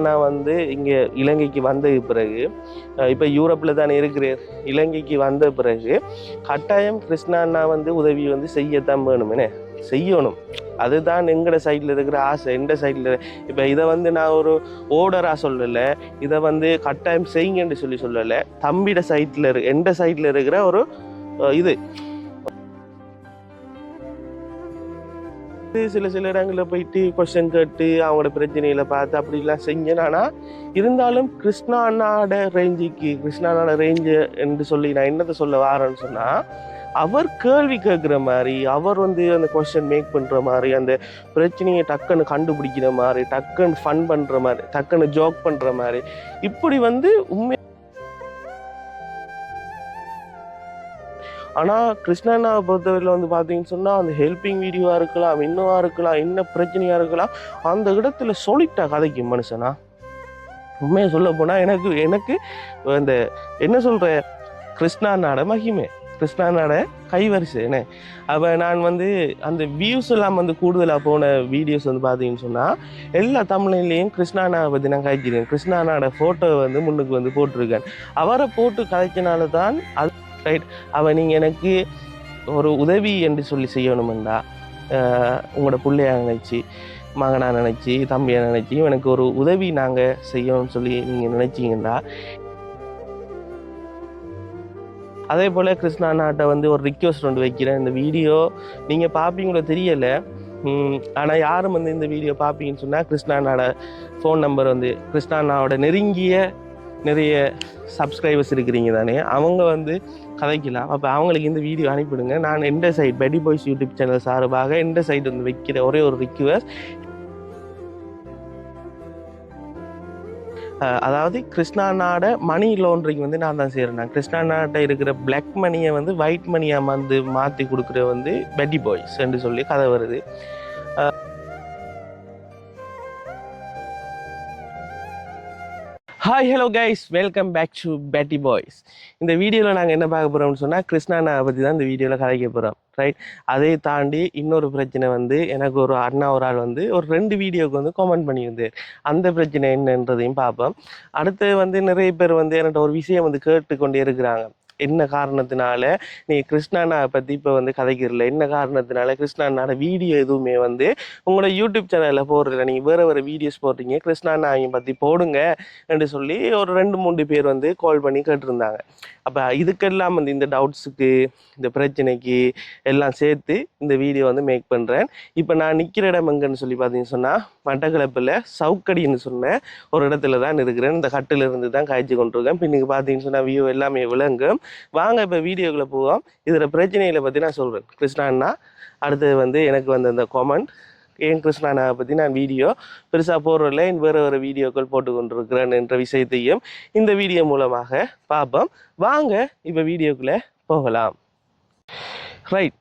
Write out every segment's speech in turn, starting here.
நான் வந்து இங்கே இலங்கைக்கு வந்த பிறகு இப்போ யூரோப்பில் தானே இருக்கிறேன். இலங்கைக்கு வந்த பிறகு கட்டாயம் கிருஷ்ணா அண்ணா வந்து உதவி வந்து செய்யத்தான் வேணுமே, செய்யணும். அதுதான் எங்களோட சைடில் இருக்கிற ஆசை. எந்த சைடில் இப்போ இதை வந்து நான் ஒரு ஓர்டராக சொல்லலை, இதை வந்து கட்டாயம் செய்யுங்கன்னு சொல்லலை. தம்பிட சைட்டில் எந்த சைடில் இருக்கிற ஒரு இது சில இடங்களில் போயிட்டு கொஸ்டின் கேட்டு அவங்களோட பிரச்சனையில பார்த்து அப்படிலாம் செஞ்சேன். ஆனால் இருந்தாலும் கிருஷ்ணா அண்ணாவோட ரேஞ்சுக்கு கிருஷ்ணா அண்ணாவோட ரேஞ்சு என்று சொல்லி நான் என்னத்தை சொல்ல வாரேன்னு சொன்னால், அவர் கேள்வி கேட்குற மாதிரி, அவர் வந்து அந்த கொஸ்டின் மேக் பண்ணுற மாதிரி, அந்த பிரச்சனையை டக்குன்னு கண்டுபிடிக்கிற மாதிரி, டக்குன்னு ஃபன் பண்ணுற மாதிரி, டக்குன்னு ஜோக் பண்ணுற மாதிரி, இப்படி வந்து உண்மை. ஆனால் கிருஷ்ணாவை பொறுத்தவரையில் வந்து பார்த்தீங்கன்னு சொன்னால், அந்த ஹெல்பிங் வீடியோவாக இருக்கலாம், இன்னும் இருக்கலாம், என்ன பிரச்சனையாக இருக்கலாம், அந்த இடத்துல சொல்லிட்டா கதைக்கு மனுஷனா. உண்மையை சொல்ல போனால் எனக்கு அந்த என்ன சொல்கிற கிருஷ்ணானோட மகிமை, கிருஷ்ணானோட கைவரிசை என்ன. அப்போ நான் வந்து அந்த வியூஸ் எல்லாம் வந்து கூடுதலாக போன வீடியோஸ் வந்து பார்த்தீங்கன்னு சொன்னால், எல்லா தமிழ்லையும் கிருஷ்ணாவை பற்றி நான் கதைக்கிறேன். கிருஷ்ணானோட ஃபோட்டோவை வந்து முன்னுக்கு வந்து போட்டிருக்கேன். அவரை போட்டு கதைச்சனால தான் அது ரைட். அவன் நீங்கள் எனக்கு ஒரு உதவி என்று சொல்லி செய்யணுமெண்டா, உங்களோட பிள்ளையாக நினச்சி, மகனாக நினச்சி, தம்பியாக நினச்சி எனக்கு ஒரு உதவி நாங்கள் செய்யணும்னு சொல்லி நீங்கள் நினச்சிங்கன்னா, அதே போல் கிருஷ்ணா அண்ணாட்ட வந்து ஒரு ரிக்வெஸ்ட் ஒன்று வைக்கிறேன். இந்த வீடியோ நீங்கள் பார்ப்பீங்களோ தெரியலை, ஆனால் யாரும் வந்து இந்த வீடியோ பார்ப்பீங்கன்னு சொன்னால், கிருஷ்ணா அண்ணாவோட ஃபோன் நம்பர் வந்து கிருஷ்ணா அண்ணாவோட நிறைய சப்ஸ்கிரைபர்ஸ் இருக்கிறீங்க தானே, அவங்க வந்து கதைக்கலாம். அப்போ அவங்களுக்கு இந்த வீடியோ அனுப்பிடுங்க. நான் எந்த சைட் பெட்டி பாய்ஸ் யூடியூப் சேனல் சார்பாக எந்த சைட் வந்து வைக்கிற ஒரே ஒரு ரிக்வெஸ்ட், அதாவது கிருஷ்ணா அண்ணாவோட மணி லாண்ட்ரிங் வந்து நான் தான் செய்கிறேன். கிருஷ்ணா அண்ணாட்ட இருக்கிற பிளாக் மணியை வந்து ஒயிட் மணியாக வந்து மாற்றி கொடுக்குற வந்து பெட்டி பாய்ஸ் என்று சொல்லி கதை வருது. Hi hello guys, welcome back to petty boys. இந்த வீடியோவில் நாங்கள் என்ன பார்க்க போகிறோம்னு சொன்னால், கிருஷ்ணா அண்ணாவை பற்றி தான் இந்த வீடியோவில் கதைக்க போகிறோம், ரைட். அதை தாண்டி இன்னொரு பிரச்சனை வந்து, எனக்கு ஒரு அண்ணா ஒரு ஆள் வந்து ஒரு 2 வீடியோவுக்கு வந்து கமெண்ட் பண்ணியிருந்தார். அந்த பிரச்சனை என்னன்றதையும் பார்ப்போம். அடுத்து வந்து நிறைய பேர் வந்து என்கிட்ட ஒரு விஷயம் வந்து கேட்டுக்கொண்டே இருக்கிறாங்க. என்ன காரணத்தினால நீ கிருஷ்ணா அண்ணாவை பற்றி இப்போ வந்து கதைக்கிறல, என்ன காரணத்தினால கிருஷ்ணா அண்ணாவோட வீடியோ எதுவுமே வந்து உங்களோட யூடியூப் சேனலில் போடுறதில்ல, நீங்கள் வேறு வீடியோஸ் போடுறீங்க, கிருஷ்ணா அண்ணாவை பற்றி போடுங்க என்று சொல்லி ஒரு 2-3 பேர் வந்து கால் பண்ணி கேட்டிருந்தாங்க. அப்போ இதுக்கெல்லாம் வந்து இந்த டவுட்ஸுக்கு, இந்த பிரச்சனைக்கு எல்லாம் சேர்த்து இந்த வீடியோ வந்து மேக் பண்ணுறேன். இப்போ நான் நிற்கிற இடம் எங்கன்னு சொல்லி பார்த்தீங்கன்னு சொன்னால், மட்டக்களப்பில் சவுக்கடின்னு சொன்ன ஒரு இடத்துல தான் இருக்கிறேன். இந்த கட்டிலிருந்து தான் காய்ச்சி கொண்டிருக்கேன். பின்னுக்கு பார்த்தீங்கன்னு சொன்னால் வியூ எல்லாமே விளங்கும். வாங்க இப்போ வீடியோக்குள்ளே போவோம். இதில் பிரச்சனைகளை பற்றி நான் சொல்கிறேன். கிருஷ்ணா அண்ணா அடுத்தது வந்து எனக்கு வந்து அந்த கமெண்ட், ஏன் கிருஷ்ணா அண்ணாவை பற்றி நான் வீடியோ பெருசாக போடுறதில்ல, வேறு வீடியோக்கள் போட்டு கொண்டிருக்கிறேன் என்ற விஷயத்தையும் இந்த வீடியோ மூலமாக பார்ப்போம். வாங்க இப்போ வீடியோக்குள்ளே போகலாம். ரைட்.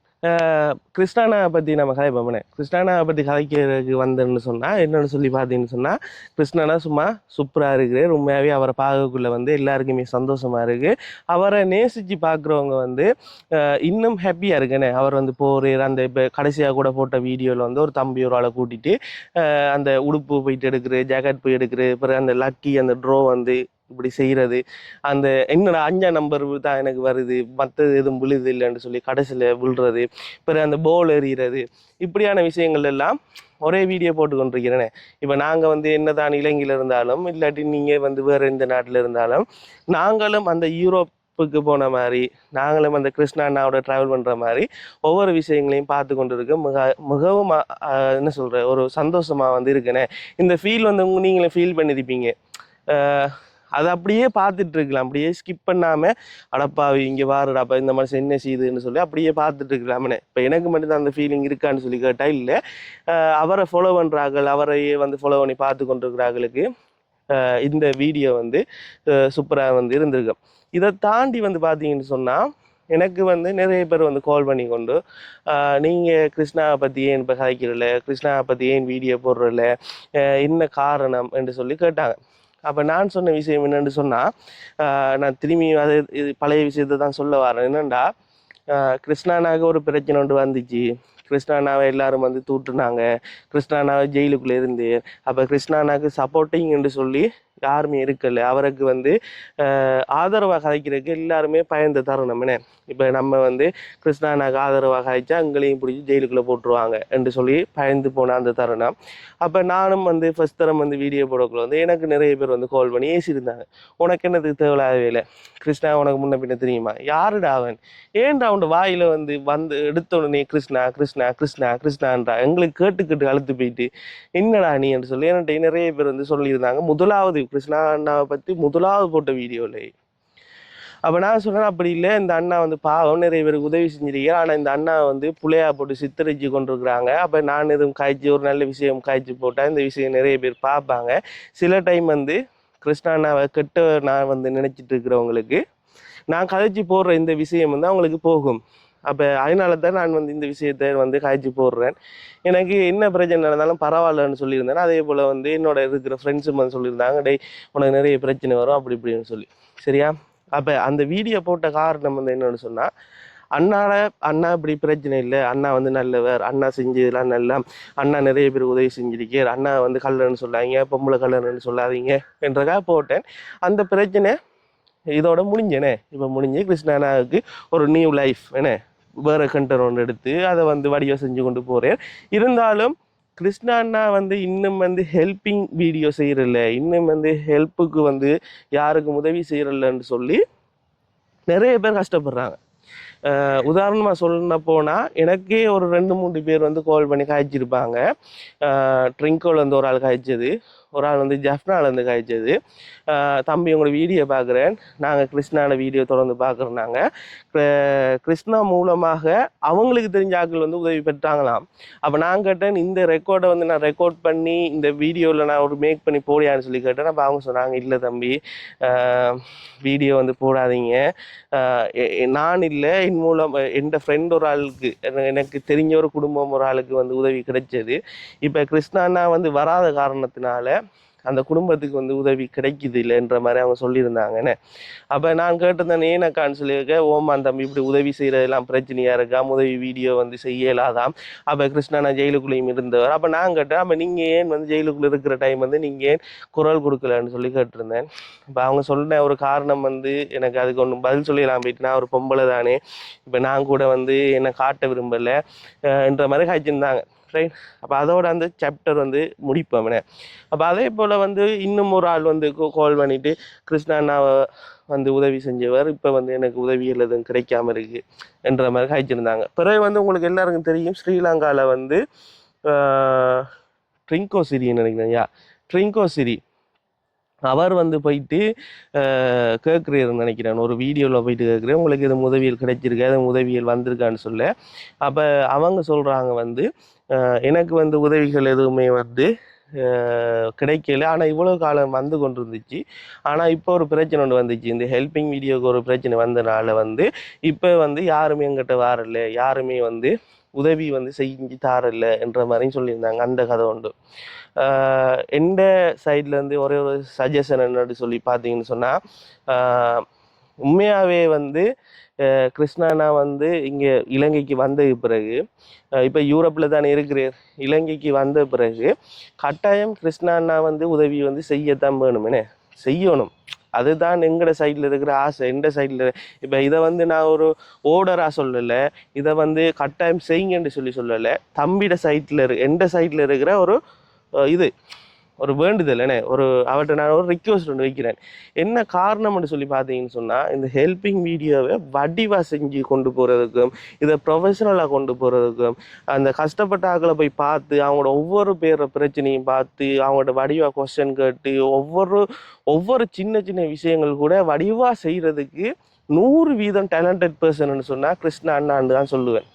கிருஷ்ணாவை பற்றி நம்ம கதைப்போம்னே. கிருஷ்ணாவை பற்றி கதைக்கிறதுக்கு வந்தேன்னு சொன்னால் என்னென்னு சொல்லி பார்த்தீங்கன்னு சொன்னால், கிருஷ்ணா சும்மா சூப்பராக இருக்குது. உண்மையாகவே அவரை பார்க்கக்குள்ளே வந்து எல்லாருக்குமே சந்தோஷமாக இருக்குது. அவரை நேசித்து பார்க்குறவங்க வந்து இன்னும் ஹாப்பியாக இருக்குன்னு. அவர் வந்து போகிற அந்த இப்போ கடைசியாக கூட போட்ட வீடியோவில் வந்து ஒரு தம்பி ஒரு ஆளை கூட்டிகிட்டு அந்த உடுப்பு போயிட்டு எடுக்கிறது, ஜாக்கெட் போய் எடுக்கிறது, அப்புறம் அந்த லக்கி அந்த ட்ரோ வந்து இப்படி செய்கிறது, அந்த என்னோட 5ஆம் நம்பர் தான் எனக்கு வருது, மற்றது எதுவும் விழுது இல்லைன்னு சொல்லி கடைசியில் விழுறது, பிறகு அந்த போல் எறிகிறது, இப்படியான விஷயங்கள் எல்லாம் ஒரே வீடியோ போட்டு கொண்டிருக்கிறேனே. இப்போ நாங்கள் வந்து என்னதான் இலங்கையில் இருந்தாலும், இல்லாட்டி நீங்கள் வந்து வேறு எந்த நாட்டில் இருந்தாலும், நாங்களும் அந்த யூரோப்புக்கு போன மாதிரி, நாங்களும் அந்த கிருஷ்ணா அண்ணாவோட ட்ராவல் பண்ணுற மாதிரி ஒவ்வொரு விஷயங்களையும் பார்த்து கொண்டு இருக்க மிகவும் என்ன சொல்கிற ஒரு சந்தோஷமாக வந்து இருக்குனே. இந்த ஃபீல் வந்து நீங்களே ஃபீல் பண்ணியிருப்பீங்க. அதை அப்படியே பார்த்துட்டு இருக்கலாம், அப்படியே ஸ்கிப் பண்ணாமல் அடப்பாவி இங்கே வாருடாப்பா இந்த மாதிரி என்ன செய்யுதுன்னு சொல்லி அப்படியே பார்த்துட்டு இருக்கலாமே. இப்போ எனக்கு மட்டும்தான் அந்த ஃபீலிங் இருக்கான்னு சொல்லி கேட்டால் இல்லை. அவரை ஃபாலோ பண்ணுறார்கள், அவரையே வந்து ஃபாலோ பண்ணி பார்த்து கொண்டிருக்கிறார்களுக்கு இந்த வீடியோ வந்து சூப்பராக வந்து இருந்திருக்கும். இதை தாண்டி வந்து பார்த்தீங்கன்னு சொன்னால், எனக்கு வந்து நிறைய பேர் வந்து கால் பண்ணி கொண்டு, நீங்கள் கிருஷ்ணாவை பற்றி ஏன் இப்போ கதைக்கிறதில்ல, கிருஷ்ணாவை பற்றி ஏன் வீடியோ போடுறதில்ல, என்ன காரணம் என்று சொல்லி கேட்டாங்க. அப்போ நான் சொன்ன விஷயம் என்னென்னு சொன்னால், நான் திரும்பி அது பழைய விஷயத்தை தான் சொல்ல வரேன். என்னென்னா, கிருஷ்ணானாக ஒரு பிரச்சனை ஒன்று வந்துச்சு. கிருஷ்ணா அண்ணாவை எல்லாரும் வந்து தூட்டுனாங்க, கிருஷ்ணா அண்ணாவை ஜெயிலுக்குள்ளே இருந்து. அப்போ கிருஷ்ணா அண்ணாவுக்கு சப்போர்ட்டிங் என்று சொல்லி யாருமே இருக்கல. அவருக்கு வந்து ஆதரவாக கதைக்கிறதுக்கு எல்லாருமே பயந்த தருணம் என்ன. இப்போ நம்ம வந்து கிருஷ்ணா அண்ணாக்கு ஆதரவாக கதைச்சா எங்களையும் பிடிச்சி ஜெயிலுக்குள்ளே போட்டுருவாங்க என்று சொல்லி பயந்து போன அந்த தருணம். அப்போ நானும் வந்து ஃபஸ்ட் தரம் வந்து வீடியோ போடக்குள்ள வந்து எனக்கு நிறைய பேர் வந்து கால் பண்ணி ஏசியிருந்தாங்க, உனக்கு என்னதுக்கு தேவையில்லாத வேலை, கிருஷ்ணா உனக்கு முன்ன பின்ன தெரியுமா, யாருடா அவன், ஏன்டா அவன் வாயில வந்து வந்து எடுத்த உடனே கிருஷ்ணா கிருஷ்ணா கிருஷ்ணா கிருஷ்ணான்றா, எங்களுக்கு கேட்டு கேட்டு அழுத்து போயிட்டு என்னடா நீ என்று சொல்லி என்கிட்ட நிறைய பேர் வந்து சொல்லியிருந்தாங்க. முதலாவது கிருஷ்ணா அண்ணாவை பற்றி முதலாவது போட்ட வீடியோவில். அப்போ நான் சொன்னேன், அப்படி இல்லை, இந்த அண்ணா வந்து பாவம் நிறைய பேருக்கு உதவி செஞ்சிருக்கேன், ஆனால் இந்த அண்ணா வந்து புள்ளையா போட்டு சித்தரிச்சு கொண்டிருக்கிறாங்க. அப்போ நான் எதுவும் காய்ச்சி ஒரு நல்ல விஷயம் காய்ச்சி போட்டால் இந்த விஷயம் நிறைய பேர் பார்ப்பாங்க. சில டைம் வந்து கிருஷ்ணா அண்ணாவை கெட்ட நான் வந்து நினச்சிட்டு இருக்கிறவங்களுக்கு நான் கதைச்சி போடுற இந்த விஷயம் வந்து அவங்களுக்கு போகும். அப்போ அதனால தான் நான் வந்து இந்த விஷயத்தை வந்து காய்ச்சி போடுறேன். எனக்கு என்ன பிரச்சனை நடந்தாலும் பரவாயில்லன்னு சொல்லியிருந்தேன். அதே போல் வந்து என்னோட இருக்கிற ஃப்ரெண்ட்ஸும் வந்து சொல்லியிருந்தாங்க, டேய் உனக்கு நிறைய பிரச்சனை வரும் அப்படி இப்படின்னு சொல்லி. சரியா? அப்போ அந்த வீடியோ போட்ட காரணம் வந்து என்னென்னு சொன்னால், அண்ணா இப்படி பிரச்சனை இல்லை, அண்ணா வந்து நல்லவர், அண்ணா செஞ்சதெல்லாம் நல்லா, அண்ணா நிறைய பேர் உதவி செஞ்சிருக்கார், அண்ணா வந்து கல்லன்னு சொல்லாதீங்க, பொம்பளை கல்லன்னு சொல்லாதீங்க என்றக்காக போட்டேன். அந்த பிரச்சனை இதோட முடிஞ்சேனே. இப்போ முடிஞ்சு கிருஷ்ணா அண்ணாவுக்கு ஒரு நியூ லைஃப் என்ன, வேறு கண்டென்ட் ஒன்று எடுத்து அதை வந்து வடிவம் செஞ்சு கொண்டு போகிறேன். இருந்தாலும் கிருஷ்ணா அண்ணா வந்து இன்னும் வந்து ஹெல்பிங் வீடியோ செய்கிறல்ல, இன்னும் வந்து ஹெல்ப்புக்கு வந்து யாருக்கும் உதவி செய்கிறல்லன்னு சொல்லி நிறைய பேர் கஷ்டப்படுறாங்க. உதாரணமாக சொல்ல போனால் எனக்கே ஒரு 2-3 பேர் வந்து கால் பண்ணி காய்ச்சிருப்பாங்க. ட்ரிங்கோல் வந்து ஒரு ஆள் காய்ச்சது, ஒரு ஆள் வந்து ஜஃப்னால இருந்து காய்ச்சது. தம்பி உங்களோட வீடியோ பார்க்குறேன், நாங்கள் கிருஷ்ணாவோட வீடியோ தொடர்ந்து பார்க்குறோம், நாங்கள் கிருஷ்ணா மூலமாக அவங்களுக்கு தெரிஞ்ச ஆட்கள் வந்து உதவி பெற்றாங்களாம். அப்போ நான் கேட்டேன், இந்த ரெக்கார்டை வந்து நான் ரெக்கார்ட் பண்ணி இந்த வீடியோவில் நான் ஒரு மேக் பண்ணி போடியான்னு சொல்லி கேட்டேன். அப்போ அவங்க சொன்னாங்க, இல்லை தம்பி வீடியோ வந்து போடாதீங்க, நான் இல்லை, என் மூலம் என் ஃப்ரெண்ட் ஒரு ஆளுக்கு, எனக்கு தெரிஞ்ச ஒரு குடும்பம் ஒரு ஆளுக்கு வந்து உதவி கிடைச்சது. இப்போ கிருஷ்ணானா வந்து வராத காரணத்தினால அந்த குடும்பத்துக்கு வந்து உதவி கிடைக்குது இல்லைன்ற மாதிரி அவங்க சொல்லியிருந்தாங்கன்னு. அப்போ நான் கேட்டிருந்தேன், ஏனக்கான்னு சொல்லியிருக்க, ஓமான் தம்பி இப்படி உதவி செய்கிறதெல்லாம் பிரச்சனையாக இருக்காம், உதவி வீடியோ வந்து செய்யலாதாம். அப்போ கிருஷ்ணா ஜெயிலுக்குள்ளேயும் இருந்தவர். அப்போ நான் கேட்டேன், அப்போ நீங்கள் ஏன் வந்து ஜெயிலுக்குள்ளே இருக்கிற டைம் வந்து நீங்கள் ஏன் குரல் கொடுக்கலன்னு சொல்லி கேட்டிருந்தேன். இப்போ அவங்க சொன்ன ஒரு காரணம் வந்து எனக்கு அதுக்கு ஒன்றும் பதில் சொல்லலாம் போயிட்டு, நான் ஒரு பொம்பளை தானே, இப்போ நான் கூட வந்து என்னை காட்ட விரும்பலை என்ற மாதிரி காய்ச்சிருந்தாங்க. ரைட். அப்போ அதோட அந்த சாப்டர் வந்து முடிப்போம்னே. அப்போ அதே போல் வந்து இன்னும் ஒரு ஆள் வந்து கால் பண்ணிவிட்டு, கிருஷ்ணா அண்ணாவை வந்து உதவி செஞ்சவர் இப்போ வந்து எனக்கு உதவிகள் எதுவும் கிடைக்காம இருக்கு என்ற மாதிரி காய்ச்சிருந்தாங்க. பிறகு வந்து உங்களுக்கு எல்லாருக்கும் தெரியும், ஸ்ரீலங்காவில் வந்து ட்ரிங்கோ சிரின்னு நினைக்கிறேன், ட்ரிங்கோ சிரி அவர் வந்து போயிட்டு கேட்குறேன்னு நினைக்கிறேன், ஒரு வீடியோவில் போயிட்டு கேட்குறேன், உங்களுக்கு எதுவும் உதவியல் கிடைச்சிருக்கா, எதுவும் உதவியல் வந்திருக்கான்னு சொல்ல. அப்போ அவங்க சொல்கிறாங்க வந்து, எனக்கு வந்து உதவிகள் எதுவுமே வந்து கிடைக்கல, ஆனால் இவ்வளோ காலம் வந்து கொண்டு இருந்துச்சு, ஆனால் இப்போ ஒரு பிரச்சனை ஒன்று வந்துச்சு, இந்த ஹெல்பிங் வீடியோவுக்கு ஒரு பிரச்சனை வந்தனால வந்து இப்போ வந்து யாருமே எங்கிட்ட வரல, யாருமே வந்து உதவி வந்து செஞ்சு தாரல என்ற மாதிரியும் சொல்லியிருந்தாங்க. அந்த கதை உண்டு. எந்த சைட்லேருந்து ஒரே ஒரு சஜஷன் என்னன்னு சொல்லி பார்த்தீங்கன்னு சொன்னால், உண்மையாகவே வந்து கிருஷ்ணானா வந்து இங்கே இலங்கைக்கு வந்த பிறகு, இப்போ யூரோப்பில் தானே இருக்கிறார், இலங்கைக்கு வந்த பிறகு கட்டாயம் கிருஷ்ணானா வந்து உதவி வந்து செய்யத்தான் வேணுமே, செய்யணும். அதுதான் எங்களோட சைடில் இருக்கிற ஆசை. எந்த சைடில் இப்போ இதை வந்து நான் ஒரு ஓர்டராக சொல்லலை, இதை வந்து கட்டாயம் செய்யுங்கன்னு சொல்லலை, தம்பியோட சைட்டில் எந்த சைடில் இருக்கிற ஒரு இது ஒரு வேண்டுதல் என்ன, ஒரு அவர்கிட்ட நான் ஒரு ரிக்வெஸ்ட் ஒன்று வைக்கிறேன். என்ன காரணம்னு சொல்லி பார்த்தீங்கன்னு சொன்னால், இந்த ஹெல்பிங் வீடியோவை வடிவாக செஞ்சு கொண்டு போகிறதுக்கும், இதை ப்ரொஃபஷனலாக கொண்டு போகிறதுக்கும், அந்த கஷ்டப்பட்ட ஆக்களை போய் பார்த்து அவங்களோட ஒவ்வொரு பேர பிரச்சனையும் பார்த்து அவங்களோட வடிவாக கொஸ்டின் கேட்டு ஒவ்வொரு சின்ன சின்ன விஷயங்கள் கூட வடிவாக செய்கிறதுக்கு 100% டேலண்டட் பர்சன்னு சொன்னால் கிருஷ்ணா அண்ணான்னு தான் சொல்லுவேன்.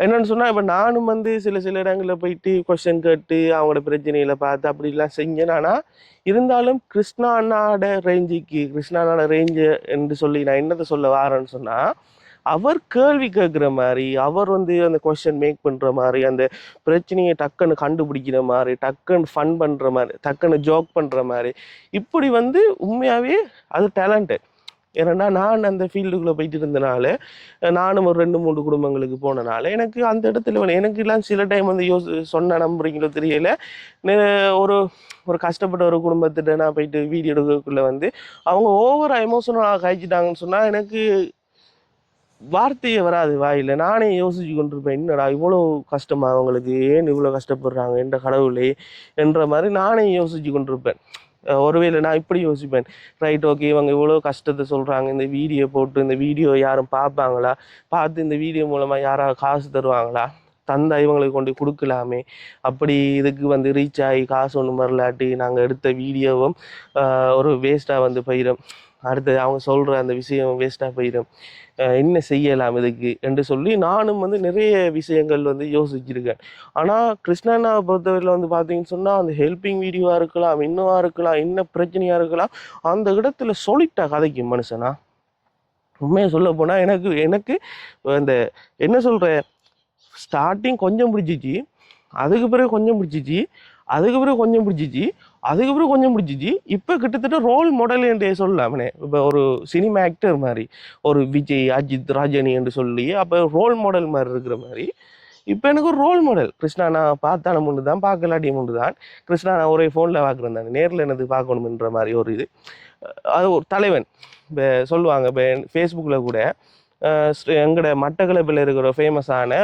என்னென்னு சொன்னால், இப்போ நானும் வந்து சில இடங்களில் போயிட்டு கொஸ்டின் கேட்டு அவங்களோட பிரச்சனைகளை பார்த்து அப்படிலாம் செஞ்சேன். ஆனால் இருந்தாலும் கிருஷ்ணா அண்ணாவோட ரேஞ்சுக்கு, கிருஷ்ணா அண்ணாவோட ரேஞ்சு என்று சொல்லி நான் என்னத்தை சொல்ல வாரேன்னு சொன்னால், அவர் கேள்வி கேட்குற மாதிரி, அவர் வந்து அந்த கொஸ்டின் மேக் பண்ணுற மாதிரி, அந்த பிரச்சனையை டக்குன்னு கண்டுபிடிக்கிற மாதிரி, டக்குன்னு ஃபன் பண்ணுற மாதிரி, டக்குன்னு ஜோக் பண்ணுற மாதிரி, இப்படி வந்து உண்மையாகவே அது டேலண்டட். ஏன்னா நான் அந்த ஃபீல்டுக்குள்ளே போயிட்டு இருந்தனால நானும் ஒரு 2-3 குடும்பங்களுக்கு போனனால எனக்கு அந்த இடத்துல எனக்கு எல்லாம் சில டைம் வந்து சொன்ன நம்புறீங்களோ தெரியல. ஒரு ஒரு கஷ்டப்பட்ட ஒரு குடும்பத்திட்ட நான் போயிட்டு வீடியோ எடுக்கக்குள்ள வந்து அவங்க ஓவரா எமோஷனலாக காய்ச்சிட்டாங்கன்னு சொன்னால் எனக்கு வார்த்தையே வராது வாயில். நானே யோசிச்சு கொண்டிருப்பேன், என்னடா இவ்வளோ கஷ்டமா அவங்களுக்கு, ஏன் இவ்வளோ கஷ்டப்படுறாங்க என்ற கடவுளே என்ற மாதிரி நானே யோசிச்சு கொண்டிருப்பேன். ஒருவேளை நான் இப்படி யோசிப்பேன், ரைட் ஓகே இவங்க இவ்வளோ கஷ்டத்தை சொல்கிறாங்க, இந்த வீடியோ போட்டு இந்த வீடியோ யாரும் பார்ப்பாங்களா, பார்த்து இந்த வீடியோ மூலமாக யாராவது காசு தருவாங்களா, தந்தா இவங்களுக்கு கொண்டு கொடுக்கலாமே, அப்படி இதுக்கு வந்து ரீச் ஆகி காசு ஒன்று வரலாட்டி நாங்கள் எடுத்த வீடியோவும் ஒரு வேஸ்ட்டாக வந்து போயிடும், அடுத்து அவங்க சொல்கிற அந்த விஷயம் வேஸ்ட்டாக போயிடும், என்ன செய்யலாம் இதுக்கு என்று சொல்லி நானும் வந்து நிறைய விஷயங்கள் வந்து யோசிச்சிருக்கேன். ஆனால் கிருஷ்ணாவை பொறுத்தவரையில் வந்து பார்த்தீங்கன்னு சொன்னால் அந்த ஹெல்பிங் வீடியோவாக இருக்கலாம், இன்னும் இருக்கலாம், என்ன பிரச்சனையாக இருக்கலாம், அந்த இடத்துல சொல்லிட்டா கதைக்கும் மனுஷனா. உண்மையை சொல்ல போனால் எனக்கு அந்த என்ன சொல்கிற ஸ்டார்டிங் கொஞ்சம் பிடிச்சிச்சு, அதுக்கு பிறகு கொஞ்சம் பிடிச்சிச்சு, அதுக்கு பிறகு கொஞ்சம் பிடிச்சிச்சு, அதுக்கு பிறகு கொஞ்சம் பிடிச்சிச்சு, இப்போ கிட்டத்தட்ட ரோல் மாடல் என்று சொல்லலாமே. இப்போ ஒரு சினிமா ஆக்டர் மாதிரி ஒரு விஜய், அஜித், ரஜினி என்று சொல்லி அப்போ ரோல் மாடல் மாதிரி இருக்கிற மாதிரி இப்போ எனக்கு ஒரு ரோல் மாடல் கிருஷ்ணா. நான் பார்த்தான முண்டு தான், பார்க்கலாட்டிய முண்டு தான். கிருஷ்ணா நான் ஒரே ஃபோனில் பார்க்குறேன் தானே, நேரில் எனக்கு பார்க்கணுன்ற மாதிரி ஒரு இது. அது ஒரு தலைவன் இப்போ சொல்லுவாங்க. இப்போ ஃபேஸ்புக்கில் கூட எங்களோட மட்டக்களப்பில் இருக்கிற ஃபேமஸான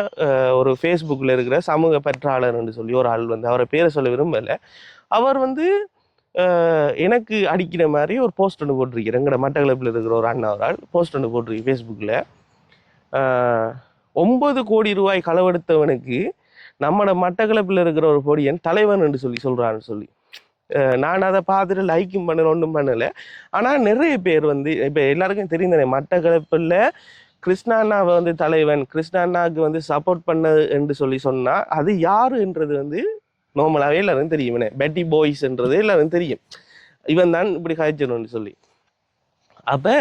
ஒரு ஃபேஸ்புக்கில் இருக்கிற சமூக பற்றாளர்னு சொல்லி ஒரு ஆள் வந்து, அவரை பேரை சொல்ல விரும்பலை, அவர் வந்து எனக்கு அடிக்கிற மாதிரி ஒரு போஸ்ட் ஒன்று போட்டிருக்கிறேன். எங்களோட மட்டக்களப்பில் இருக்கிற ஒரு அண்ணா ஒரு ஆள் போஸ்ட் ஒன்று போட்டிருக்கு ஃபேஸ்புக்கில். 9 கோடி ரூபாய் களவெடுத்தவனுக்கு நம்மளோட மட்டக்களப்பில் இருக்கிற ஒரு பொடியன் தலைவன் என்று சொல்கிறான்னு சொல்லி நான் அதை பார்த்துட்டு லைக்கும் பண்ணல, ஒன்றும் பண்ணலை. ஆனால் நிறைய பேர் வந்து இப்போ எல்லாருக்கும் தெரிந்தானே மட்டக்களப்பில் கிருஷ்ணா அண்ணாவை வந்து தலைவன், கிருஷ்ணா அண்ணாவுக்கு வந்து சப்போர்ட் பண்ணது என்று சொன்னால் அது யாருன்றது வந்து நார்மலாகவே எல்லாரும் தெரியும். பெட்டி பாய்ஸ்ன்றது எல்லாரும் தெரியும், இவன் தான் இப்படி காய்ச்சணும்னு சொல்லி. அப்போ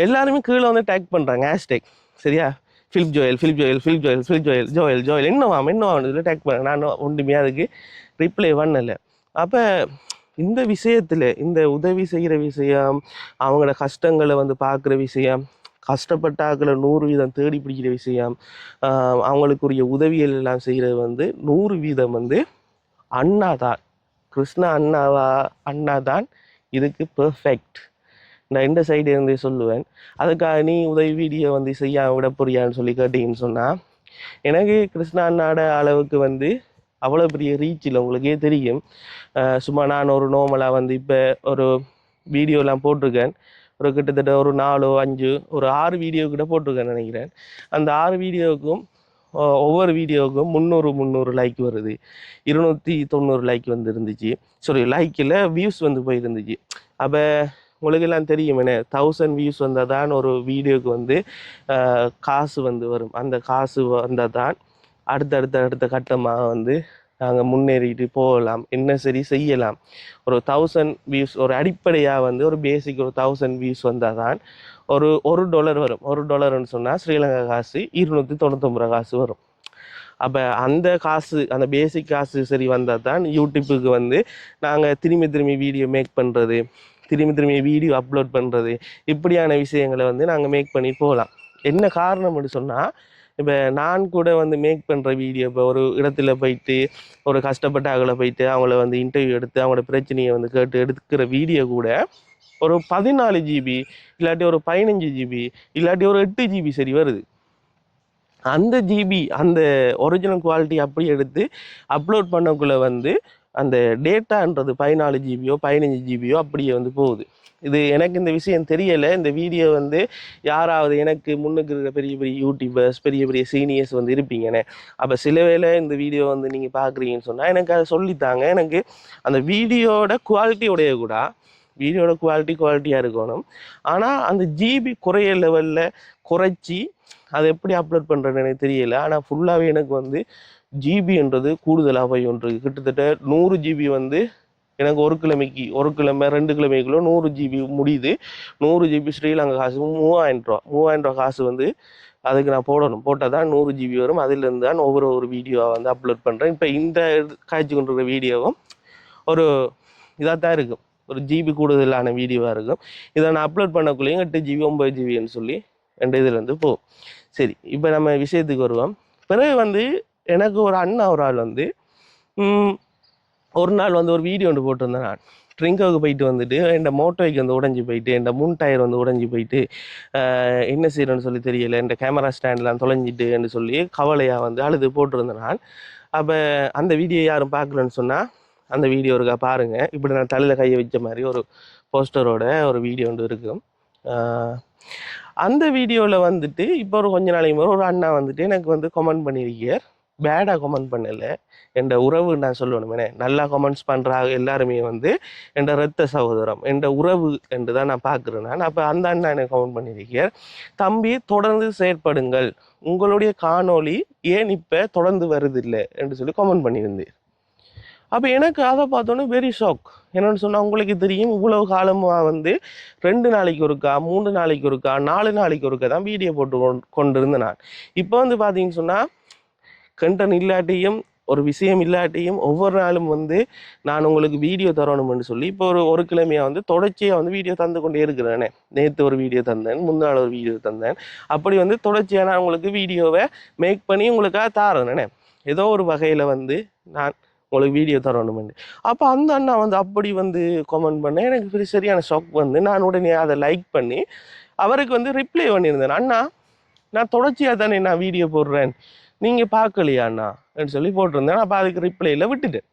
எல்லாருமே கீழே வந்து டேக் பண்ணுறாங்க ஹேஷ்டேக், சரியா, Philip Joel, Philip Joel, Philip Joel, Philip Joel, Joel Joel என்னவான்னு சொல்லி டேக் பண்ணேன். நான் ஒன்றுமே அதுக்கு ரிப்ளை பண்ணலை. அப்போ இந்த விஷயத்தில் இந்த உதவி செய்கிற விஷயம், அவங்களோட கஷ்டங்களை வந்து பார்க்குற விஷயம், கஷ்டப்பட்டாக்களை 100% தேடி பிடிக்கிற விஷயம், அவங்களுக்குரிய உதவிகள் எல்லாம் செய்கிறது வந்து 100% வந்து அண்ணா தான், கிருஷ்ணா அண்ணா தான் இதுக்கு பெர்ஃபெக்ட். நான் இந்த சைடு இருந்து சொல்லுவேன். அதுக்காக நீ உதவி வீடியோ வந்து செய்ய விட போறியான்னு சொல்லி கேட்டீங்கன்னு சொன்னால், எனக்கு கிருஷ்ணா அண்ணாட அளவுக்கு வந்து அவ்வளோ பெரிய ரீச் இல்லை, உங்களுக்கே தெரியும். சும்மா நான் ஒரு நார்மலாக வந்து இப்போ ஒரு வீடியோலாம் போட்டிருக்கேன், ஒரு கிட்டத்தட்ட ஒரு 4-5 ஒரு 6 வீடியோ கிட்ட போட்டிருக்கேன்னு நினைக்கிறேன். அந்த 6 வீடியோவுக்கும் ஒவ்வொரு வீடியோவுக்கும் 300 லைக் வருது, 290 லைக் வந்து இருந்துச்சு, சாரி லைக்கில் வியூஸ் வந்து போயிருந்துச்சு. அப்போ உங்களுக்கு எல்லாம் தெரியும் என்ன, 1000 வியூஸ் வந்தால் தான் ஒரு வீடியோவுக்கு வந்து காசு வந்து வரும். அந்த காசு வந்தால் தான் அடுத்த கட்டமாக வந்து நாங்கள் முன்னேறிட்டு போகலாம், என்ன சரி செய்யலாம். ஒரு 1000 வியூஸ் ஒரு அடிப்படையாக வந்து ஒரு பேசிக் ஒரு 1000 வியூஸ் வந்தால் தான் ஒரு $1 வரும். $1 சொன்னால் ஸ்ரீலங்கா காசு 299 காசு வரும். அப்போ அந்த காசு, அந்த பேசிக் காசு சரி வந்தால் தான் யூடியூப்புக்கு வந்து நாங்கள் திரும்பி வீடியோ மேக் பண்ணுறது, திரும்பி வீடியோ அப்லோட் பண்ணுறது, இப்படியான விஷயங்களை வந்து நாங்கள் மேக் பண்ணி போகலாம். என்ன காரணம்னு சொன்னால், இப்போ நான் கூட வந்து மேக் பண்ணுற வீடியோ, இப்போ ஒரு இடத்துல போயிட்டு ஒரு கஷ்டப்பட்ட ஆக்களை போயிட்டு அவங்கள வந்து இன்டர்வியூ எடுத்து அவங்களோட பிரச்சனையை வந்து கேட்டு எடுக்கிற வீடியோ கூட ஒரு 14 GB இல்லாட்டி ஒரு 15 GB இல்லாட்டி ஒரு 8 GB சரி வருது. அந்த ஜிபி அந்த ஒரிஜினல் குவாலிட்டி அப்படி எடுத்து அப்லோட் பண்ணக்குள்ளே வந்து அந்த டேட்டான்றது 14 ஜிபியோ 15 ஜிபியோ அப்படியே வந்து போகுது. இது எனக்கு இந்த விஷயம் தெரியலை. இந்த வீடியோ வந்து யாராவது எனக்கு முன்னுக்கு இருக்கிற பெரிய பெரிய யூடியூபர்ஸ், பெரிய பெரிய சீனியர்ஸ் வந்து இருப்பீங்கண்ணே. அப்போ சில வேளை இந்த வீடியோ வந்து நீங்கள் பார்க்குறீங்கன்னு சொன்னால் எனக்கு அதை சொல்லித்தாங்க. எனக்கு அந்த வீடியோட குவாலிட்டியோடைய கூட வீடியோட குவாலிட்டியாக இருக்கணும். ஆனால் அந்த ஜிபி குறைய லெவலில் குறைச்சி அதை எப்படி அப்லோட் பண்ணுறேன்னு எனக்கு தெரியலை. ஆனால் ஃபுல்லாகவே எனக்கு வந்து ஜிபின்றது கூடுதலாக போய் ஒன்று கிட்டத்தட்ட 100 ஜிபி வந்து எனக்கு ஒரு கிழமை 2 கிழமைக்குள்ளே 100 ஜிபி முடியுது. 100 ஜிபி ஸ்ரீலங்கா காசு 3000 ரூபா. 3000 ரூபா காசு வந்து அதுக்கு நான் போட்டால் தான் 100 ஜிபி வரும். அதிலேருந்து தான் ஒவ்வொரு வீடியோவை வந்து அப்லோட் பண்ணுறேன். இப்போ இந்த காய்ச்சி கொண்டிருக்கிற வீடியோவும் ஒரு இதாக தான் இருக்கும், ஒரு ஜிபி கூடுதலான வீடியோவாக இருக்கும். இதை நான் அப்லோட் பண்ணக்குள்ளேயும் 8 ஜிபி 9 ஜிபின்னு சொல்லி 2 இதில் வந்து போகும். சரி, இப்போ நம்ம விஷயத்துக்கு வருவோம். பிறகு வந்து எனக்கு ஒரு அண்ணா ஒரு ஆள் வந்து ஒரு நாள் வந்து ஒரு வீடியோ ஒன்று போட்டிருந்தேன். நான் ட்ரிங்காவுக்கு போயிட்டு வந்துட்டு என் மோட்டோய்க்கு வந்து உடஞ்சி போயிட்டு என் முன் டயர் வந்து உடஞ்சி போயிட்டு என்ன செய்யணும்னு சொல்லி தெரியல, என் கேமரா ஸ்டாண்ட்லாம் தொலைஞ்சிட்டுன்னு சொல்லி கவலையாக வந்து அழுது போட்டிருந்தேன் நான். அப்போ அந்த வீடியோ யாரும் பார்க்கலன்னு சொன்னால் அந்த வீடியோ இருக்கா பாருங்கள். இப்படி நான் தலையில் கையை வச்ச மாதிரி ஒரு போஸ்டரோட ஒரு வீடியோ ஒன்று இருக்கும். அந்த வீடியோவில் வந்துட்டு இப்போ ஒரு கொஞ்ச நாளைக்கு ஒரு அண்ணா வந்துட்டு எனக்கு வந்து கமெண்ட் பண்ணியிருக்கார். பேடாக கமெண்ட் பண்ணலை, என் உறவு நான் சொல்லணுமே, நல்லா கமெண்ட்ஸ் பண்ணுறாங்க எல்லாருமே வந்து என் இரத்த சகோதரம், என் உறவு என்று தான் நான் பார்க்குறேன் நான். அப்போ அந்த அண்ணா எனக்கு கமெண்ட் பண்ணியிருக்கார், தம்பி தொடர்ந்து செயற்படுங்கள், உங்களுடைய காணொளி ஏன் இப்போ தொடர்ந்து வருதில்லை என்று சொல்லி கமெண்ட் பண்ணியிருந்தேன். அப்போ எனக்கு அதை பார்த்தோன்னே வெரி ஷாக். என்னென்னு சொன்னால், உங்களுக்கு தெரியும் இவ்வளவு காலமாக வந்து 2 நாளைக்கு ஒருக்கா 3 நாளைக்கு ஒருக்கா 4 நாளைக்கு ஒருக்கா தான் வீடியோ போட்டு கொண்டிருந்தேன் நான். இப்போ வந்து பார்த்தீங்கன்னு சொன்னால் கண்டென்ட் இல்லாட்டியும் ஒரு விஷயம் இல்லாட்டியும் ஒவ்வொரு நாளும் வந்து நான் உங்களுக்கு வீடியோ தரணும்னு சொல்லி இப்போ ஒரு கிழமையாக வந்து தொடர்ச்சியாக வந்து வீடியோ தந்து கொண்டே இருக்கிறேனே. நேற்று ஒரு வீடியோ தந்தேன், முன்னாள் ஒரு வீடியோ தந்தேன். அப்படி வந்து தொடர்ச்சியாக நான் உங்களுக்கு வீடியோவை மேக் பண்ணி உங்களுக்காக தாரேனே. ஏதோ ஒரு வகையில் வந்து நான் உங்களுக்கு வீடியோ தரணுமெண்டு. அப்போ அந்த அண்ணா வந்து அப்படி வந்து கமெண்ட் பண்ணேன். எனக்கு சரியான ஷாக் வந்து நான் உடனே அதை லைக் பண்ணி அவருக்கு வந்து ரிப்ளை பண்ணியிருந்தேன். அண்ணா, நான் தொடர்ச்சியாக தானே நான் வீடியோ போடுறேன், நீங்கள் பார்க்கலையா அண்ணா அப்படின்னு சொல்லி போட்டிருந்தேன். அப்போ அதுக்கு ரிப்ளையில் விட்டுட்டேன்.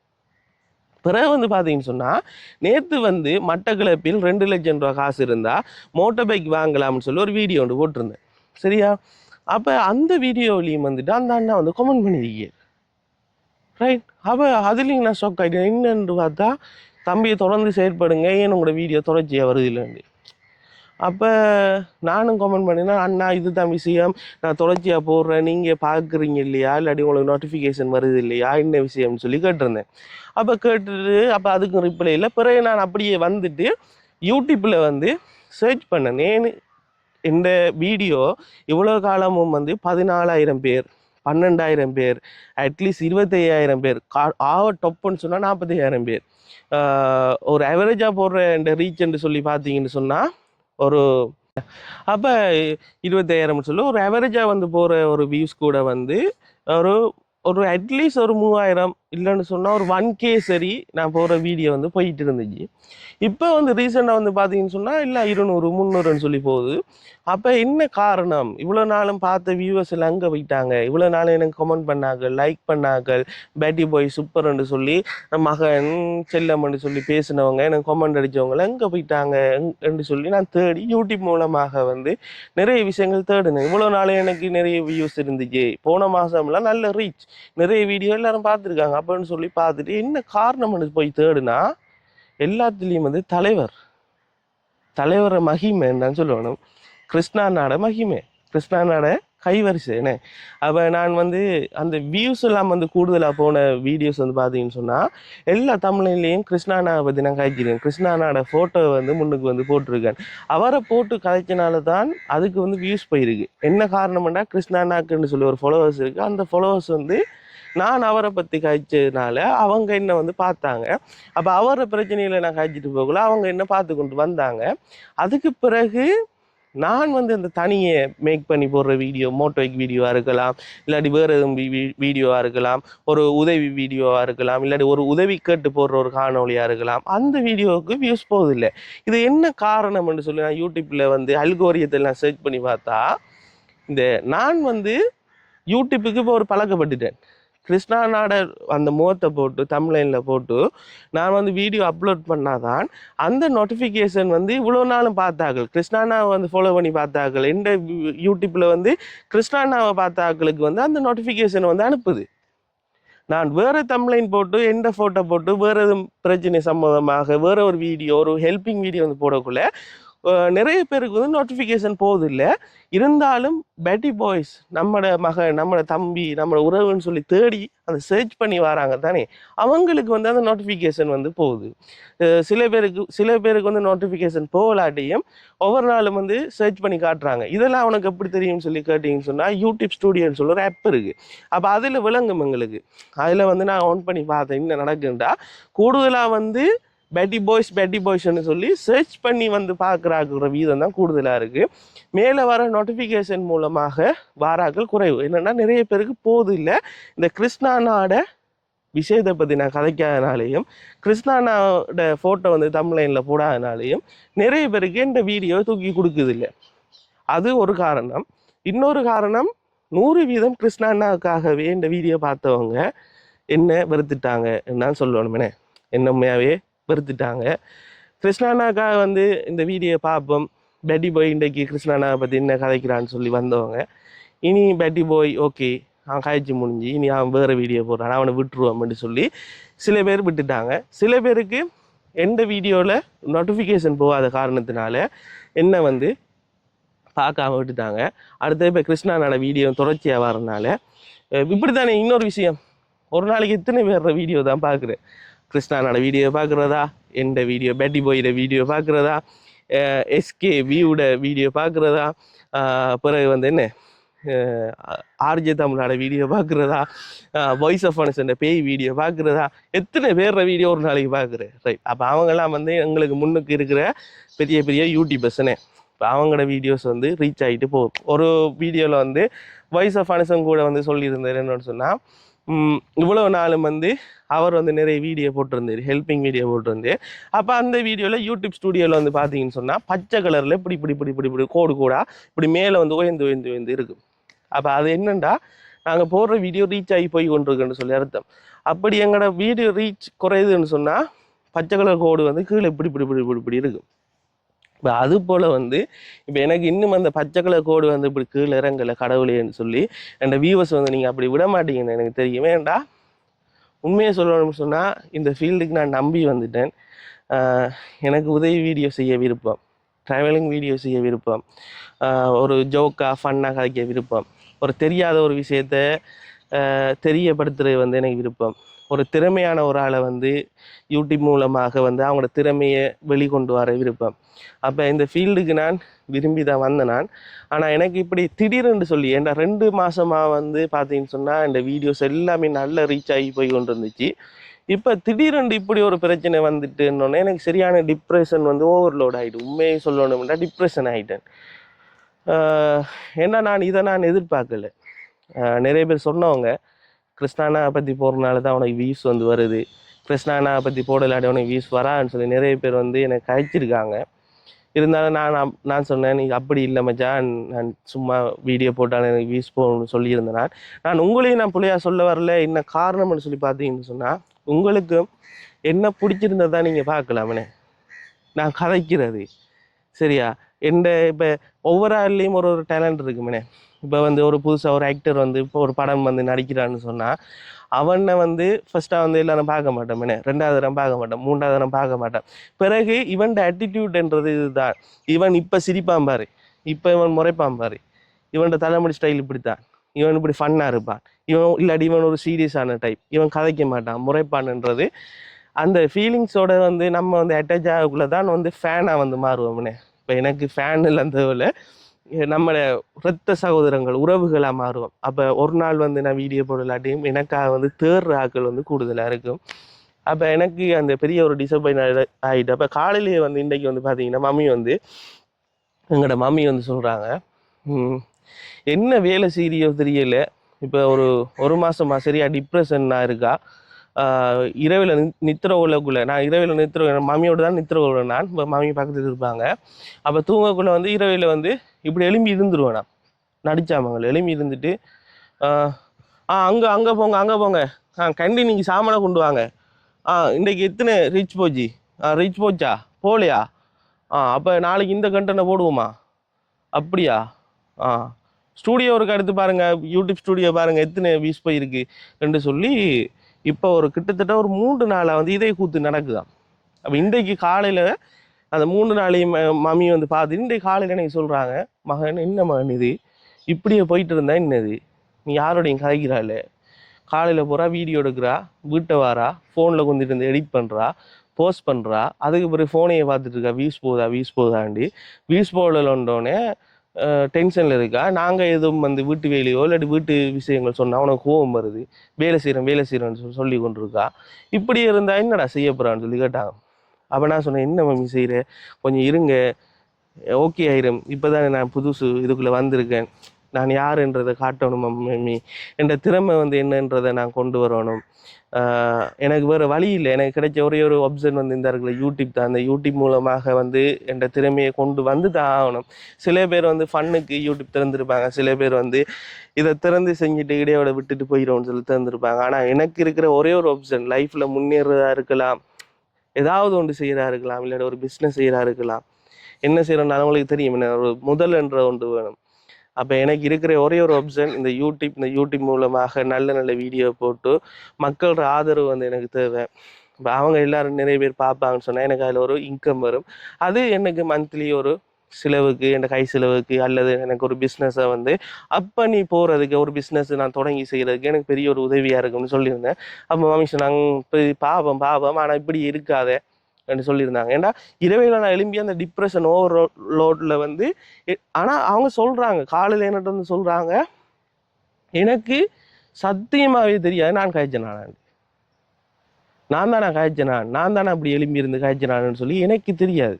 பிறகு வந்து பார்த்தீங்கன்னு சொன்னால், நேற்று வந்து மட்டக்களப்பில் 2 லட்சம் ரூபா காசு இருந்தால் மோட்டர் பைக் வாங்கலாம்னு சொல்லி ஒரு வீடியோ ஒன்று போட்டிருந்தேன். சரியா? அப்போ அந்த வீடியோவிலையும் வந்துட்டு அந்த அண்ணா வந்து கமெண்ட் பண்ணியிருக்கேன். ரைட். அப்போ அதுலேயும் நான் ஷாக் ஆகிட்டேன். என்னென்று பார்த்தா, தம்பியை தொடர்ந்து செயற்படுங்க, ஏன் உங்களோட வீடியோ தொடர்ச்சியாக வருது இல்லைன்னு. அப்போ நானும் கமெண்ட் பண்ணினேன், அண்ணா இது தான் விஷயம், நான் தொடர்ச்சியாக போடுறேன், நீங்கள் பார்க்குறீங்க இல்லையா, இல்லாட்டி உங்களுக்கு நோட்டிஃபிகேஷன் வருது இல்லையா, என்ன விஷயம்னு சொல்லி கேட்டிருந்தேன். அப்போ கேட்டுட்டு அப்போ அதுக்கும் ரிப்ளை இல்லை. பிறகு நான் அப்படியே வந்துட்டு யூடியூப்பில் வந்து சர்ச் பண்ணேன். ஏன்னு இந்த வீடியோ இவ்வளோ காலமும் வந்து 14,000 பேர், 12,000 பேர், அட்லீஸ்ட் 25,000 பேர், டொப்புன்னு சொன்னால் 40,000 பேர், ஒரு ஆவரேஜாக போடுற இந்த ரீச்ன்னு சொல்லி பார்த்தீங்கன்னு சொன்னால் ஒரு அப்போ 25,000 சொல்லி ஒரு ஆவரேஜாக வந்து போகிற ஒரு வியூஸ் கூட வந்து ஒரு அட்லீஸ்ட் ஒரு 3,000 இல்லைன்னு சொன்னால் ஒரு 1K சரி நான் போகிற வீடியோ வந்து போயிட்டு இருந்துச்சு. இப்போ வந்து ரீசெண்டாக வந்து பார்த்தீங்கன்னு சொன்னால் இல்லை 200 300ன்னு சொல்லி போகுது. அப்போ என்ன காரணம்? இவ்வளோ நாளும் பார்த்த வியூவர்ஸ் எல்லாம் அங்கே போயிட்டாங்க, இவ்வளோ நாளும் எனக்கு கமெண்ட் பண்ணாங்க, லைக் பண்ணாங்க, பேட்டி பாய் சூப்பர்ன்னு சொல்லி மகன் செல்லம்னு சொல்லி பேசினவங்க, எனக்கு கமெண்ட் அடித்தவங்க எங்கே போயிட்டாங்க என்று சொல்லி நான் தேடி யூடியூப் மூலமாக வந்து நிறைய விஷயங்கள் தேடினேன். இவ்வளோ நாளும் எனக்கு நிறைய வியூஸ் இருந்துச்சு, போன மாதம்லாம் நல்ல ரீச், நிறைய வீடியோ எல்லாரும் பார்த்துருக்காங்க அப்படின்னு சொல்லி பார்த்துட்டு என்ன காரணம்னு போய் தேடுனா எல்லாத்துலேயும் வந்து தலைவரை மகிமைன்னு தான் சொல்லணும். கிருஷ்ணா நாட மகிமை, கிருஷ்ணா நாட கைவரிசைன்னு. அப்போ நான் வந்து அந்த வியூஸ் எல்லாம் வந்து கூடுதலாக போன வீடியோஸ் வந்து பார்த்தீங்கன்னு சொன்னால் எல்லா தமிழ்லையும் கிருஷ்ணானாவை பற்றி நான் கழிச்சிருக்கேன். கிருஷ்ணானோட ஃபோட்டோ வந்து முன்னுக்கு வந்து போட்டிருக்கேன். அவரை போட்டு கதைச்சனால தான் அதுக்கு வந்து வியூஸ் போயிருக்கு. என்ன காரணம்னா கிருஷ்ணானாக்குன்னு சொல்லி ஒரு ஃபாலோவர்ஸ் இருக்குது. அந்த ஃபாலோவர்ஸ் வந்து நான் அவரை பற்றி கழிச்சதுனால அவங்க என்ன வந்து பார்த்தாங்க. அப்போ அவரை பிரச்சனையில் நான் கழிச்சிட்டு போகல, அவங்க என்ன பார்த்து கொண்டு வந்தாங்க. அதுக்கு பிறகு நான் வந்து அந்த தனியை மேக் பண்ணி போடுற வீடியோ, மோட்டோவிக் வீடியோவாக இருக்கலாம், இல்லாட்டி வேறு எதுவும் வீடியோவாக இருக்கலாம், ஒரு உதவி வீடியோவாக இருக்கலாம், இல்லாட்டி ஒரு உதவி கேட்டு போடுற ஒரு காணொலியாக இருக்கலாம், அந்த வீடியோவுக்கு வியூஸ் போகுதில்லை. இது என்ன காரணம்னு சொல்லி நான் யூடியூப்பில் வந்து அல்கோரியத்தில் நான் சர்ச் பண்ணி பார்த்தா, நான் வந்து யூடியூப்புக்கு இப்போ ஒரு பழக்கப்பட்டுட்டேன். கிருஷ்ணானோட அந்த முகத்தை போட்டு தம்ப்லைனில் போட்டு நான் வந்து வீடியோ அப்லோட் பண்ணாதான் அந்த நோட்டிஃபிகேஷன் வந்து இவ்வளோ நாளும் பார்த்தாக்கள், கிருஷ்ணானாவை வந்து ஃபாலோ பண்ணி பார்த்தாக்கள், எந்த யூடியூப்பில் வந்து கிருஷ்ணானாவை பார்த்தாக்களுக்கு வந்து அந்த நோட்டிஃபிகேஷன் வந்து அனுப்புது. நான் வேறு தம்ப்லைன் போட்டு எந்த ஃபோட்டோ போட்டு வேறு எதுவும் பிரச்சனை சம்மந்தமாக வேறு ஒரு வீடியோ, ஒரு ஹெல்பிங் வீடியோ வந்து போடக்குள்ள நிறைய பேருக்கு வந்து நோட்டிஃபிகேஷன் போகுதில்லை. இருந்தாலும் பேட்டி பாய்ஸ் நம்மளோட மகன், நம்மளோட தம்பி, நம்மளோட உறவுன்னு சொல்லி தேடி அதை சர்ச் பண்ணி வராங்க தானே, அவங்களுக்கு வந்து அந்த நோட்டிஃபிகேஷன் வந்து போகுது. சில பேருக்கு வந்து நோட்டிஃபிகேஷன் போகலாட்டியும் ஒவ்வொரு நாளும் வந்து சர்ச் பண்ணி காட்டுறாங்க. இதெல்லாம் அவனுக்கு எப்படி தெரியும்னு சொல்லி கேட்டிங்கன்னு சொன்னால் யூடியூப் ஸ்டூடியோன்னு சொல்லி ஒரு ஆப் இருக்குது. அப்போ அதில் விளங்கும் எங்களுக்கு. அதில் வந்து நான் ஆன் பண்ணி பார்த்தேன் என்ன நடக்குதுண்டா, கூடுதலாக வந்து பேட்டி பாய்ஸ்ன்னு சொல்லி சர்ச் பண்ணி வந்து பார்க்குறாக்குற வீதம் தான் கூடுதலாக இருக்குது. மேலே வர நோட்டிஃபிகேஷன் மூலமாக வாராக்கள் குறைவு. என்னென்னா நிறைய பேருக்கு போது இல்லை. இந்த கிருஷ்ணானோட விஷயத்தை பற்றி நான் கதைக்காதனாலேயும் கிருஷ்ணானோட ஃபோட்டோ வந்து தமிழ்லைனில் போடாதனாலேயும் நிறைய பேருக்கு இந்த வீடியோ தூக்கி கொடுக்குது இல்லை. அது ஒரு காரணம். இன்னொரு காரணம் 100% கிருஷ்ணாக்காகவே இந்த வீடியோ பார்த்தவங்க என்ன வெறுத்துட்டாங்க என்னன்னு சொல்லணுமே. என்ன உண்மையாகவே வெறுத்துட்டாங்க. கிருஷ்ணாக்காக வந்து இந்த வீடியோ பார்ப்போம், பேட்டி பாய் இன்றைக்கு கிருஷ்ணாவை பற்றி என்ன கதைக்கிறான்னு சொல்லி வந்தவங்க இனி பேட்டி பாய் ஓகே அவன் காய்ச்சி முடிஞ்சு இனி அவன் வேறு வீடியோ போடுறான் அவனை விட்டுருவோம்னு சொல்லி சில பேர் விட்டுட்டாங்க. சில பேருக்கு எந்த வீடியோவில் நோட்டிஃபிகேஷன் போகாத காரணத்தினால என்ன வந்து பார்க்காம விட்டுட்டாங்க. அடுத்து இப்போ கிருஷ்ணானோட வீடியோ தொடர்ச்சியாக வரனால இப்படி தானே. இன்னொரு விஷயம், ஒரு நாளைக்கு எத்தனை பேர் வீடியோ தான் பார்க்குறேன். கிருஷ்ணானோட வீடியோ பார்க்குறதா, எந்த வீடியோ பேட்டி பாயோட வீடியோ பார்க்குறதா, எஸ்கே வியூட வீடியோ பார்க்குறதா, பிறகு வந்து என்ன ஆர்ஜே தமிழோட வீடியோ பார்க்குறதா, வாய்ஸ் ஆஃப் ஆனஸ்ட் பேய் வீடியோ பார்க்குறதா, எத்தனை பேர் வீடியோ ஒரு நாளைக்கு பார்க்குறேன். ரைட். அப்போ அவங்கெல்லாம் வந்து எங்களுக்கு முன்னுக்கு இருக்கிற பெரிய பெரிய யூடியூபர்ஸ்னே. இப்போ அவங்களோட வீடியோஸ் வந்து ரீச் ஆகிட்டு போகும். ஒரு வீடியோவில் வந்து வாய்ஸ் ஆஃப் ஆனஸ்டும் கூட வந்து சொல்லியிருந்தார் என்னன்னு சொன்னால், இவ்வளோ நாளும் வந்து அவர் வந்து நிறைய வீடியோ போட்டிருந்தார், ஹெல்பிங் வீடியோ போட்டிருந்தார். அப்போ அந்த வீடியோவில் யூடியூப் ஸ்டூடியோவில் வந்து பார்த்தீங்கன்னு சொன்னால் பச்சை கலரில் இப்படி இப்படி இப்படி இப்படி இப்படி கோடு கூடா இப்படி மேலே வந்து உயர்ந்து இருக்குது. அப்போ அது என்னென்னா நாங்கள் போடுற வீடியோ ரீச் ஆகி போய் கொண்டிருக்குன்னு சொல்லி அர்த்தம். அப்படி எங்களோட வீடியோ ரீச் குறையுதுன்னு சொன்னால் பச்சை கலர் கோடு வந்து கீழே இப்படி இப்படி இப்படி இப்படி இப்படி இருக்கும். இப்போ அது போல் வந்து இப்போ எனக்கு இன்னும் அந்த பச்சை கலர் கோடு வந்து இப்படி கீழே இறங்கலை கடவுளேன்னு சொல்லி என் வியூவர்ஸ் வந்து நீங்கள் அப்படி விட மாட்டீங்கன்னு எனக்கு தெரியும். ஏன்டா உண்மையை சொல்லணும்னு சொன்னால் இந்த ஃபீல்டுக்கு நான் நம்பி வந்துட்டேன். எனக்கு உதவி வீடியோ செய்ய விருப்பம், ட்ராவலிங் வீடியோ செய்ய விருப்பம், ஒரு ஜோக்காக ஃபன்னாக கதைக்க விருப்பம், ஒரு தெரியாத ஒரு விஷயத்த தெரியப்படுத்துறது வந்து எனக்கு விருப்பம். ஒரு திறமையான ஒரு ஆளை வந்து யூடியூப் மூலமாக வந்து அவங்களோட திறமையை வெளிக்கொண்டு வர விருப்பம். அப்போ இந்த ஃபீல்டுக்கு நான் விரும்பி தான் வந்தேன் நான். ஆனால் எனக்கு இப்படி திடீர்னு சொல்லி ஏன்டா 2 மாதமாக வந்து பார்த்தீங்கன்னு சொன்னால் இந்த வீடியோஸ் எல்லாமே நல்ல ரீச் ஆகி போய் கொண்டு இருந்துச்சு. இப்போ திடீரென்று இப்படி ஒரு பிரச்சனை வந்துட்டுன்னொன்னே எனக்கு சரியான டிப்ரெஷன் வந்து ஓவர்லோட் ஆகிட்டு, உண்மையை சொல்லணும்னா டிப்ரெஷன் ஆகிட்டேன். ஏன்னா நான் எதிர்பார்க்கல. நிறைய பேர் சொன்னவங்க கிருஷ்ணானா பற்றி போடுறதுனால தான் உனக்கு வியூஸ் வந்து வருது, கிருஷ்ணானா பற்றி போடலாட்டி உனக்கு வியூஸ் வரான்னு சொல்லி நிறைய பேர் வந்து எனக்கு கழிச்சிருக்காங்க. இருந்தாலும் நான் சொன்னேன், நீங்கள் அப்படி இல்லை மச்சான், நான் சும்மா வீடியோ போட்டாலும் எனக்கு வியூஸ் போகணும்னு சொல்லியிருந்தேன். நான் உங்களையும் நான் பிள்ளையா சொல்ல வரல. என்ன காரணம்னு சொல்லி பார்த்தீங்கன்னு சொன்னால் உங்களுக்கு என்ன பிடிச்சிருந்ததா நீங்கள் பார்க்கலாமே நான் கதைக்கிறது சரியா. இப்போ ஒவ்வொரு ஆள்லேயும் ஒரு டேலண்ட் இருக்குமே. இப்போ வந்து ஒரு புதுசாக ஒரு ஆக்டர் வந்து இப்போ ஒரு படம் வந்து நடிக்கிறான்னு சொன்னால் அவனை வந்து ஃபஸ்ட்டாக வந்து எல்லாரும் பார்க்க மாட்டோம், 2வது தரம் பார்க்க மாட்டோம், 3வது தரம் பார்க்க மாட்டோம். பிறகு இவன்ட ஆட்டிடியூட்ன்றது இதுதான். இவன் இப்போ சிரிப்பான் பாரு, இப்போ இவன் முறைப்பான் பாரு, இவன்ட தலைமுடி ஸ்டைல் இப்படித்தான், இவன் இப்படி ஃபன்னாக இருப்பான், இவன் இல்லாட்டி இவன் ஒரு சீரியஸான டைப், இவன் கதைக்க மாட்டான் முறைப்பான்ன்றது அந்த ஃபீலிங்ஸோட வந்து நம்ம வந்து அட்டாச் ஆகக்குள்ளே தான் வந்து ஃபேனாக வந்து மாறுவோம்னே. இப்போ எனக்கு ஃபேன் இல்லைன்றதில் நம்மளோட இரத்த சகோதரங்கள் உறவுகளாக மாறுவோம். அப்போ ஒரு நாள் வந்து நான் வீடியோ போடலாட்டியும் எனக்காக வந்து தேடுற ஆக்கள் வந்து கூடுதலாக இருக்கும். அப்போ எனக்கு அந்த பெரிய ஒரு டிசப்பாயிண்ட் ஆகிட்டு அப்போ காலையிலேயே வந்து இன்றைக்கி வந்து பார்த்தீங்கன்னா எங்களோட மம்மி வந்து சொல்கிறாங்க, என்ன வேலை செய்யறியோ தெரியல, இப்போ ஒரு மாதமாக சரியா டிப்ரெஷன்னாக இருக்கா, இரவில் நித்திர கொள்ளக்குள்ளே நான் இரவில் மாமியோடு தான் நித்திர கொள்வேன். நான் மாமி பக்கத்தில் இருப்பாங்க. அப்போ தூங்கக்குள்ளே வந்து இரவில் வந்து இப்படி எலும்பி இருந்துருவேன். நான் நடிச்சாமங்க எலும்பி இருந்துட்டு அங்கே போங்க கண்டி நீங்கள் சாமானை கொண்டு வாங்க, இன்றைக்கு எத்தனை ரீச் போச்சு, ரீச் போச்சா போகலையா, அப்போ நாளைக்கு இந்த கண்டனை போடுவோமா, அப்படியா, ஸ்டூடியோ ஒரு எடுத்து பாருங்கள், யூடியூப் ஸ்டூடியோ பாருங்கள் எத்தனை வியூஸ் போயிருக்கு என்று சொல்லி இப்போ கிட்டத்தட்ட ஒரு 3 நாளாக வந்து இதே கூத்து நடக்குதான். அப்போ இன்றைக்கு காலையில் அந்த 3 நாளையும் மம்மி வந்து பார்த்து இன்றைக்கு காலையில் எனக்கு சொல்கிறாங்க, மகன் என்ன மகன் இது இப்படியே போயிட்டு இருந்தா என்னது, நீ யாரோடையும் கதைக்கிறாள், காலையில் போகிறா வீடியோ எடுக்கிறா, வீட்டை வாரா, ஃபோனில் கொஞ்சிட்டு இருந்து எடிட் பண்ணுறா, போஸ்ட் பண்ணுறா, அதுக்கு பிறகு ஃபோனையை பார்த்துட்டு இருக்கா, வியூஸ் போதாண்டி வியூஸ் போடலோன்னே டென்ஷனில் இருக்கா. நாங்கள் எதுவும் வந்து வீட்டு வேலையோ இல்லாட்டி வீட்டு விஷயங்கள் சொன்னால் உனக்கு கோவம் வருது, வேலை செய்கிறேன்னு சொல்லி கொண்டு இருக்கா. இப்படி இருந்தால் என்னடா செய்ய போகிறான்னு சொல்லி கேட்டாங்க. அப்போ நான் சொன்னேன், என்ன மம்மி செய்கிற, கொஞ்சம் இருங்க, ஓகே ஆயிரும், இப்போ தானே நான் புதுசு இதுக்குள்ளே வந்திருக்கேன், நான் யாருன்றதை காட்டணும் மம்மி, என்ற திறமை வந்து என்னன்றதை நான் கொண்டு வரணும், எனக்கு வேறு வழி இல்லை, எனக்கு கிடைச்ச ஒரே ஒரு ஆப்ஷன் வந்து இந்த இருக்கிற யூடியூப் தான், அந்த யூடியூப் மூலமாக வந்து என்ற திறமையை கொண்டு வந்து தான் ஆகணும். சில பேர் வந்து ஃபன்னுக்கு யூடியூப் திறந்துருப்பாங்க, சில பேர் வந்து இதை திறந்து செஞ்சுட்டு இடையோட விட்டுட்டு போயிடும்னு சொல்லி திறந்துருப்பாங்க. ஆனால் எனக்கு இருக்கிற ஒரே ஒரு ஆப்ஷன், லைஃப்பில் முன்னேறதா இருக்கலாம், ஏதாவது ஒன்று செய்கிறா இருக்கலாம், இல்லாட்டி ஒரு பிஸ்னஸ் செய்கிறா இருக்கலாம், என்ன செய்யறோம்னாலும் உங்களுக்கு தெரியும், என்ன ஒரு முதல் என்ற ஒன்று வேணும். அப்போ எனக்கு இருக்கிற ஒரே ஒரு ஆப்ஷன் இந்த யூடியூப் மூலமாக நல்ல நல்ல வீடியோ போட்டு மக்களோட ஆதரவு வந்து எனக்கு தேவை. இப்போ அவங்க எல்லாரும் நிறைய பேர் பார்ப்பாங்கன்னு சொன்னால் எனக்கு அதில் ஒரு இன்கம் வரும். அது எனக்கு மந்த்லி ஒரு செலவுக்கு, என் கை செலவுக்கு, அல்லது எனக்கு ஒரு பிஸ்னஸை வந்து அப்போ நீ போகிறதுக்கு, ஒரு பிஸ்னஸ் நான் தொடங்கி செய்கிறதுக்கு எனக்கு பெரிய ஒரு உதவியாக இருக்கும்னு சொல்லியிருந்தேன். அப்போ மாமி சொன்னாங்க, இப்போ பாவம் ஆனால் இப்படி இருக்காதே என்று சொல்லியிருந்தாங்க. ஏன்னா இரவையில் நான் எழும்பி அந்த டிப்ரெஷன் ஓவர்லோடில் வந்து ஆனால் அவங்க சொல்கிறாங்க, காலையில் என்னட்டு வந்து சொல்கிறாங்க, எனக்கு சத்தியமாகவே தெரியாது நான் காய்ச்சனானு, நான் தானே அப்படி எழும்பி இருந்து காய்ச்சனானு சொல்லி எனக்கு தெரியாது.